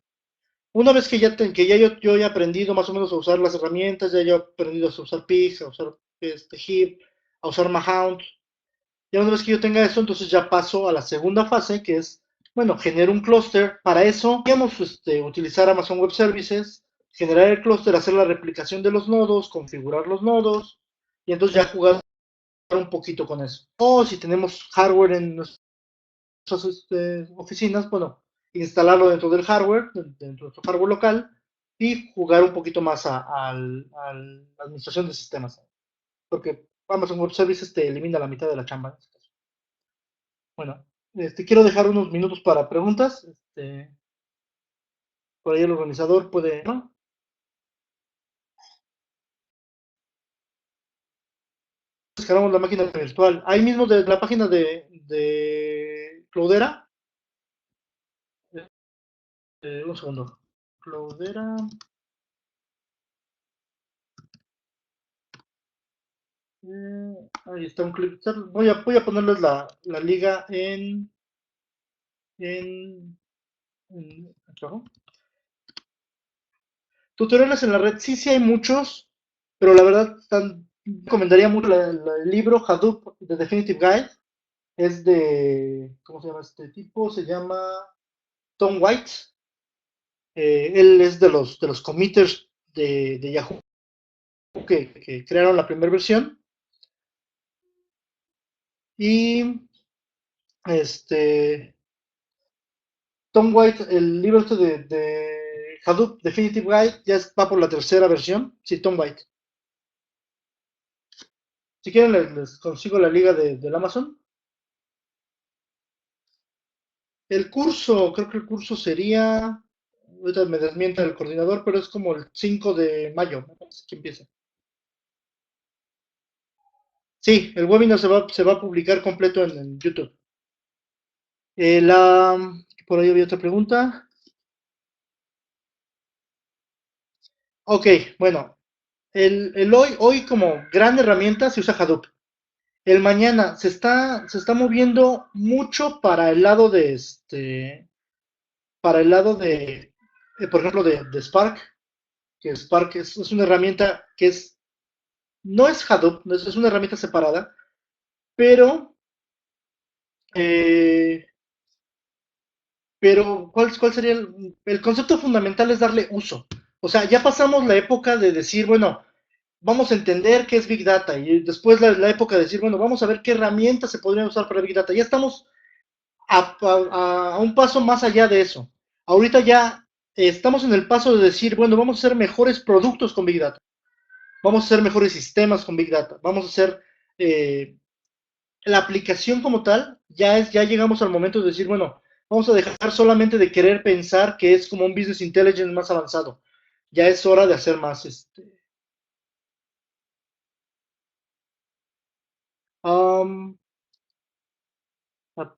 Una vez que ya yo he aprendido más o menos a usar las herramientas, ya yo he aprendido a usar Pix, a usar HIP, a usar Mahout, ya una vez que yo tenga eso, entonces ya paso a la segunda fase, que es, bueno, generar un clúster. Para eso, podríamos utilizar Amazon Web Services, generar el clúster, hacer la replicación de los nodos, configurar los nodos, y entonces ya jugar un poquito con eso. O si tenemos hardware en nuestras oficinas, bueno, instalarlo dentro del hardware, dentro de nuestro hardware local, y jugar un poquito más a la administración de sistemas. Porque Amazon Web Services te elimina la mitad de la chamba. En este caso. Bueno, quiero dejar unos minutos para preguntas. Por ahí el organizador puede, ¿no? Descargamos la máquina virtual. Ahí mismo de la página de Cloudera. Un segundo. Cloudera. Ahí está un clip. Voy a ponerles la liga en, aquí abajo. Tutoriales en la red, sí, sí hay muchos, pero la verdad recomendaría mucho el libro Hadoop The Definitive Guide. Es ¿cómo se llama este tipo? Se llama Tom White. Él es de los committers de Yahoo que crearon la primera versión. Y este, Tom White, el libro este de Hadoop Definitive Guide, ya va por la tercera versión. Sí, Tom White. Si quieren, les consigo la liga del Amazon. El curso, creo que el curso sería, ahorita me desmienta el coordinador, pero es como el 5 de mayo, me parece que empieza. Sí, el webinar se va a publicar completo en YouTube. Por ahí había otra pregunta. Ok, bueno, el hoy como gran herramienta se usa Hadoop. El mañana se está moviendo mucho para el lado por ejemplo, de Spark, que Spark es una herramienta que no es Hadoop, es una herramienta separada, pero, eh, pero ¿cuál sería el concepto fundamental es darle uso? O sea, ya pasamos la época de decir, bueno, vamos a entender qué es Big Data y después la época de decir, bueno, vamos a ver qué herramientas se podrían usar para Big Data. Ya estamos a un paso más allá de eso. Ahorita ya estamos en el paso de decir, bueno, vamos a hacer mejores productos con Big Data, vamos a hacer mejores sistemas con Big Data, vamos a hacer la aplicación como tal, ya llegamos al momento de decir, bueno, vamos a dejar solamente de querer pensar que es como un business intelligence más avanzado. Ya es hora de hacer más. Um,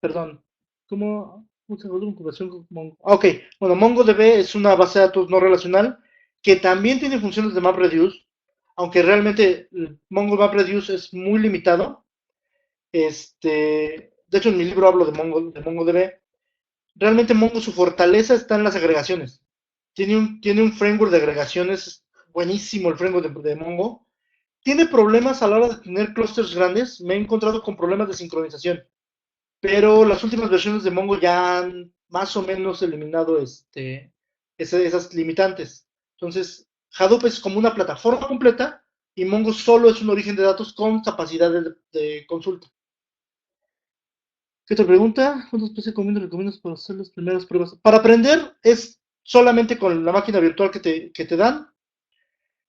perdón, ¿cómo se llama la incubación con Mongo? Ok, bueno, MongoDB es una base de datos no relacional que también tiene funciones de MapReduce, aunque realmente el Mongo MapReduce es muy limitado. De hecho, en mi libro hablo de MongoDB. Realmente Mongo, su fortaleza está en las agregaciones. Tiene un framework de agregaciones buenísimo, el framework de Mongo. Tiene problemas a la hora de tener clusters grandes. Me he encontrado con problemas de sincronización. Pero las últimas versiones de Mongo ya han más o menos eliminado esas limitantes. Entonces, Hadoop es como una plataforma completa y Mongo solo es un origen de datos con capacidad de consulta. ¿Qué otra pregunta? ¿Cuántas veces recomiendas para hacer las primeras pruebas? Para aprender es solamente con la máquina virtual que te dan.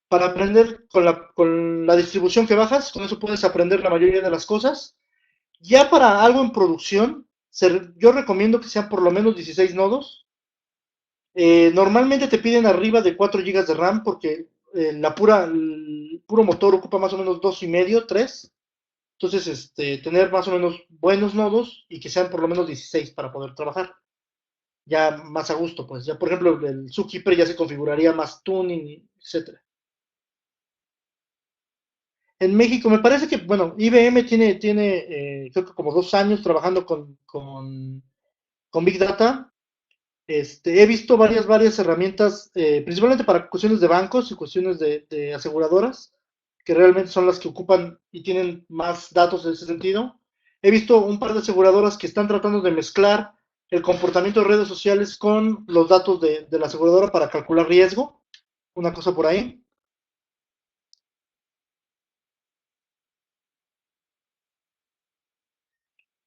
Para aprender con la distribución que bajas, con eso puedes aprender la mayoría de las cosas. Ya para algo en producción, yo recomiendo que sean por lo menos 16 nodos. Normalmente te piden arriba de 4 gigas de RAM porque el puro motor ocupa más o menos 2,5, 3. Entonces, tener más o menos buenos nodos y que sean por lo menos 16 para poder trabajar. Ya más a gusto, pues. Ya, por ejemplo, el Zookeeper ya se configuraría más tuning, etcétera. En México, me parece que, bueno, IBM tiene creo que como 2 años trabajando con Big Data. He visto varias herramientas, principalmente para cuestiones de bancos y cuestiones de aseguradoras, que realmente son las que ocupan y tienen más datos en ese sentido. He visto un par de aseguradoras que están tratando de mezclar el comportamiento de redes sociales con los datos de la aseguradora para calcular riesgo, una cosa por ahí.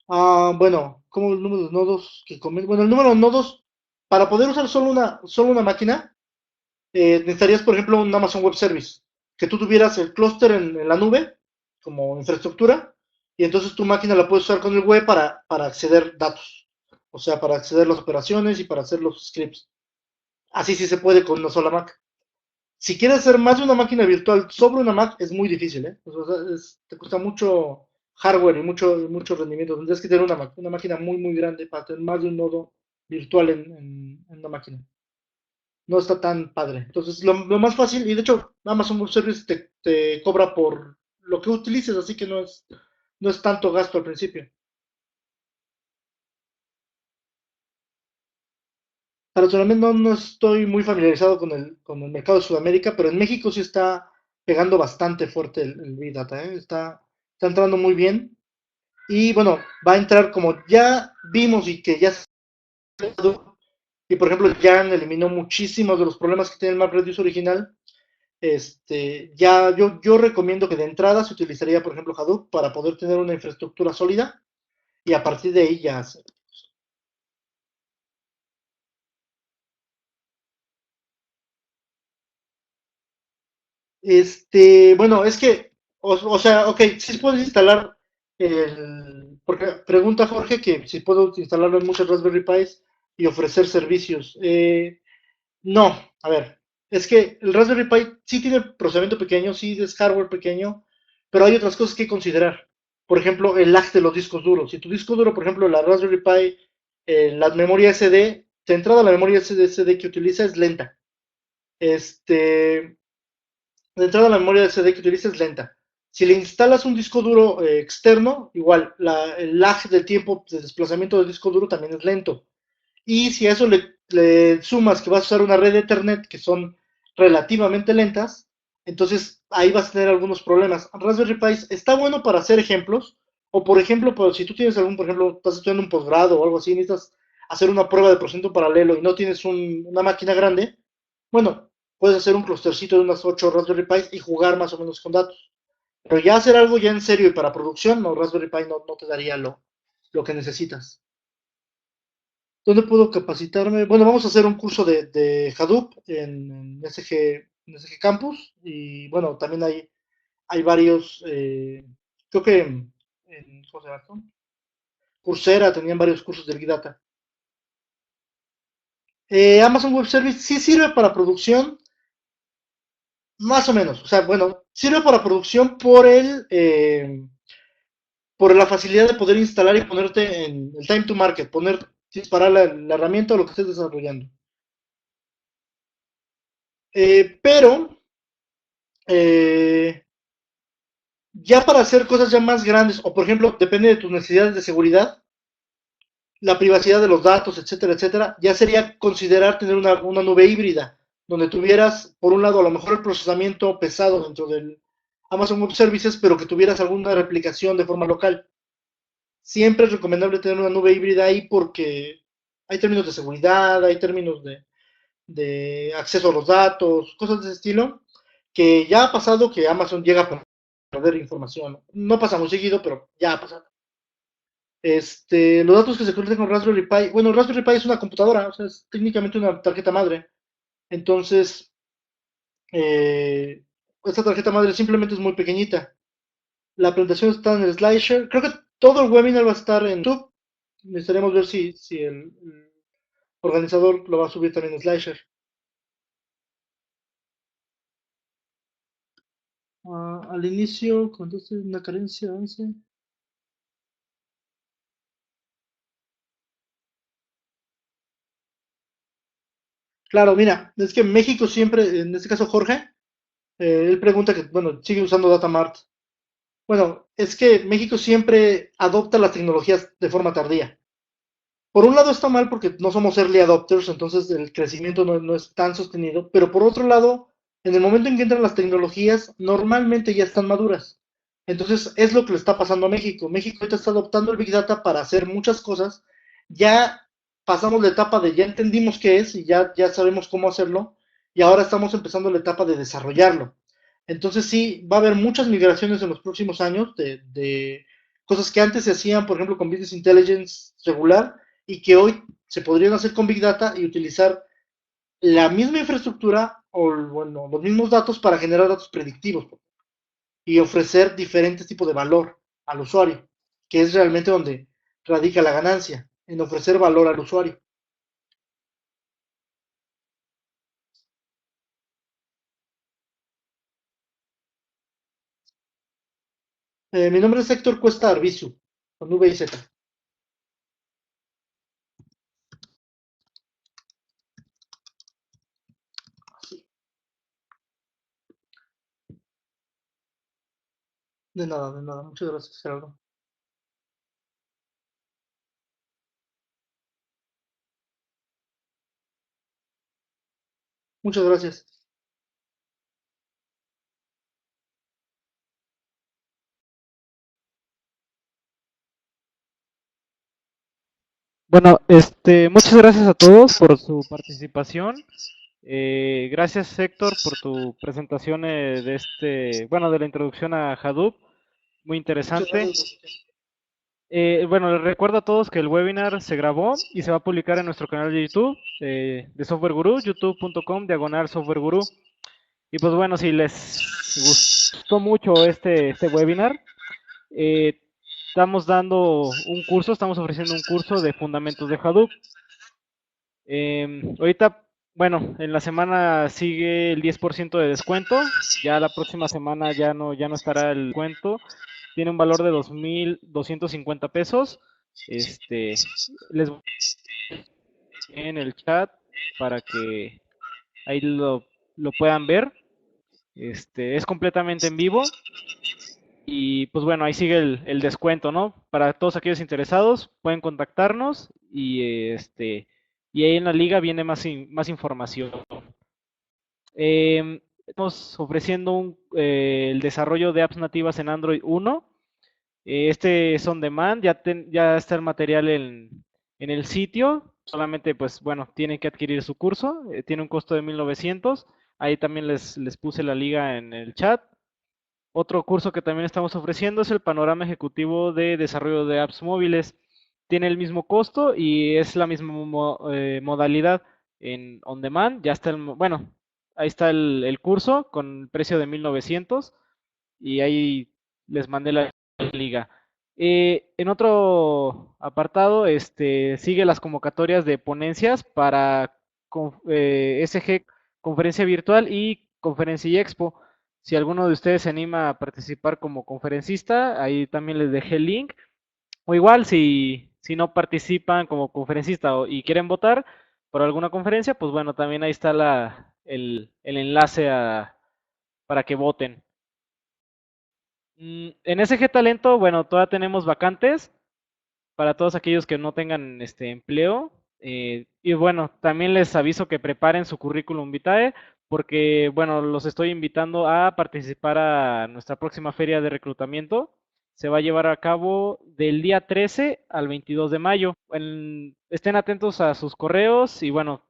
Bueno, como el número de nodos bueno, el número de nodos, para poder usar solo una máquina, necesitarías, por ejemplo, un Amazon Web Service, que tú tuvieras el clúster en la nube como infraestructura, y entonces tu máquina la puedes usar con el web para acceder datos, o sea, para acceder a las operaciones y para hacer los scripts. Así sí se puede con una sola Mac. Si quieres hacer más de una máquina virtual sobre una Mac, es muy difícil, ¿eh? O sea, te cuesta mucho hardware y mucho rendimiento. Tendrías que tener una máquina muy, muy grande para tener más de un nodo virtual en una máquina. No está tan padre. Entonces, lo más fácil, y de hecho, Amazon Web Service te cobra por lo que utilices, así que no es tanto gasto al principio. Personalmente no estoy muy familiarizado con el mercado de Sudamérica, pero en México sí está pegando bastante fuerte el Big Data, ¿eh? Está entrando muy bien. Y bueno, va a entrar como ya vimos y que ya se y por ejemplo Jan eliminó muchísimos de los problemas que tiene el MapReduce original. Ya yo recomiendo que de entrada se utilizaría, por ejemplo, Hadoop para poder tener una infraestructura sólida y a partir de ahí ya hacer. Bueno, es que, o sea, ok, si puedes instalar porque pregunta Jorge que si puedo instalarlo en muchas Raspberry Pis y ofrecer servicios. No, a ver, es que el Raspberry Pi sí tiene procesamiento pequeño, sí es hardware pequeño, pero hay otras cosas que considerar. Por ejemplo, el lag de los discos duros. Si tu disco duro, por ejemplo, la Raspberry Pi, la memoria SD, de entrada la memoria SD que utiliza es lenta. De entrada la memoria SD que utiliza es lenta. Si le instalas un disco duro externo, igual, el lag del tiempo de desplazamiento del disco duro también es lento. Y si a eso le sumas que vas a usar una red de Ethernet que son relativamente lentas, entonces ahí vas a tener algunos problemas. Raspberry Pi está bueno para hacer ejemplos, o por ejemplo, pues, si tú tienes por ejemplo, estás estudiando un posgrado o algo así, necesitas hacer una prueba de procesamiento paralelo y no tienes una máquina grande, bueno, puedes hacer un clustercito de unas 8 Raspberry Pi y jugar más o menos con datos. Pero ya hacer algo ya en serio y para producción, no, Raspberry Pi no te daría lo que necesitas. ¿Dónde puedo capacitarme? Bueno, vamos a hacer un curso de Hadoop en SG Campus y bueno, también hay varios, creo que ¿cómo se llama esto? Coursera tenían varios cursos de Big Data. Amazon Web Service sí sirve para producción, más o menos. O sea, bueno, sirve para producción por la facilidad de poder instalar y ponerte en el time to market, disparar la herramienta o lo que estés desarrollando. Pero eh, ya para hacer cosas ya más grandes, o por ejemplo, depende de tus necesidades de seguridad, la privacidad de los datos, etcétera, etcétera, ya sería considerar tener una nube híbrida, donde tuvieras, por un lado, a lo mejor el procesamiento pesado dentro del Amazon Web Services, pero que tuvieras alguna replicación de forma local. Siempre es recomendable tener una nube híbrida ahí porque hay términos de seguridad, hay términos de acceso a los datos, cosas de ese estilo, que ya ha pasado que Amazon llega a perder información. No pasa muy seguido, pero ya ha pasado. Los datos que se conectan con Raspberry Pi, bueno, Raspberry Pi es una computadora, o sea, es técnicamente una tarjeta madre. Entonces, eh, esta tarjeta madre simplemente es muy pequeñita. La presentación está en el SlideShare. Creo que todo el webinar va a estar en YouTube. Necesitaremos ver si el organizador lo va a subir también en SlideShare. Al inicio, cuando es una carencia 11. Claro, mira, es que México siempre, en este caso Jorge, él pregunta que, bueno, sigue usando Datamart. Bueno, es que México siempre adopta las tecnologías de forma tardía. Por un lado está mal porque no somos early adopters, entonces el crecimiento no es tan sostenido, pero por otro lado, en el momento en que entran las tecnologías, normalmente ya están maduras. Entonces es lo que le está pasando a México. México ahorita está adoptando el Big Data para hacer muchas cosas. Ya pasamos la etapa de ya entendimos qué es y ya sabemos cómo hacerlo, y ahora estamos empezando la etapa de desarrollarlo. Entonces sí, va a haber muchas migraciones en los próximos años de cosas que antes se hacían, por ejemplo, con Business Intelligence regular, y que hoy se podrían hacer con Big Data y utilizar la misma infraestructura o bueno, los mismos datos para generar datos predictivos y ofrecer diferentes tipos de valor al usuario, que es realmente donde radica la ganancia, en ofrecer valor al usuario. Mi nombre es Héctor Cuesta Arbizu, con V y Z. De nada, de nada. Muchas gracias, Gerardo. Muchas gracias. Bueno, muchas gracias a todos por su participación. Gracias, Héctor, por tu presentación bueno, de la introducción a Hadoop, muy Muchas interesante. gracias. Bueno, les recuerdo a todos que el webinar se grabó y se va a publicar en nuestro canal de YouTube de Software Guru, youtube.com/Software Guru. Y pues bueno, si les gustó mucho este webinar, eh, estamos ofreciendo un curso de fundamentos de Hadoop. Ahorita, bueno, en la semana sigue el 10% de descuento. Ya la próxima semana ya no estará el descuento. Tiene un valor de 2,250 pesos. Les voy en el chat para que ahí lo puedan ver. Es completamente en vivo. Y pues bueno, ahí sigue el descuento, ¿no? Para todos aquellos interesados, pueden contactarnos y ahí en la liga viene más información. Estamos ofreciendo el desarrollo de apps nativas en Android 1. Este es on demand, ya está el material en el sitio. Solamente, pues bueno, tienen que adquirir su curso. Tiene un costo de 1,900. Ahí también les puse la liga en el chat. Otro curso que también estamos ofreciendo es el Panorama Ejecutivo de Desarrollo de Apps Móviles. Tiene el mismo costo y es la misma modalidad en on demand. Ya está bueno, ahí está el curso con el precio de 1,900 y ahí les mandé la liga. En otro apartado, sigue las convocatorias de ponencias para SG, conferencia virtual y conferencia y expo. Si alguno de ustedes se anima a participar como conferencista, ahí también les dejé el link. O igual, si no participan como conferencista y quieren votar por alguna conferencia, pues bueno, también ahí está el enlace para que voten. En SG Talento, bueno, todavía tenemos vacantes para todos aquellos que no tengan este empleo. Y bueno, también les aviso que preparen su currículum vitae porque, bueno, los estoy invitando a participar a nuestra próxima feria de reclutamiento se va a llevar a cabo del día 13 al 22 de mayo. Estén atentos a sus correos y bueno,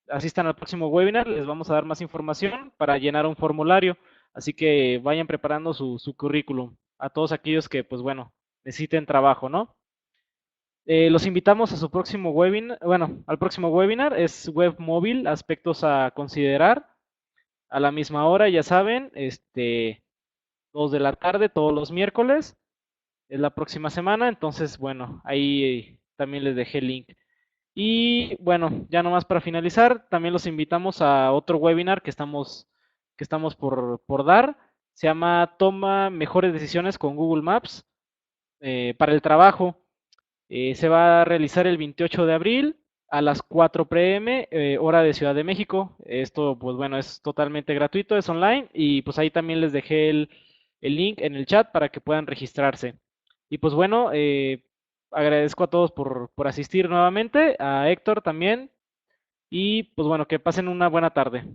asistan al próximo webinar, les vamos a dar más información para llenar un formulario, así que vayan preparando su currículum a todos aquellos que, pues bueno, necesiten trabajo, ¿no? Los invitamos a su próximo webinar, bueno, al próximo webinar, es web móvil, aspectos a considerar, a la misma hora, ya saben, 2 de la tarde todos los miércoles, es la próxima semana, entonces, bueno, ahí también les dejé el link. Y bueno, ya nomás para finalizar, también los invitamos a otro webinar que estamos por dar. Se llama Toma mejores decisiones con Google Maps para el trabajo. Se va a realizar el 28 de abril a las 4 p.m. Hora de Ciudad de México. Esto, pues bueno, es totalmente gratuito, es online y pues ahí también les dejé el link en el chat para que puedan registrarse. Y pues bueno, agradezco a todos por asistir nuevamente, a Héctor también y pues bueno, que pasen una buena tarde.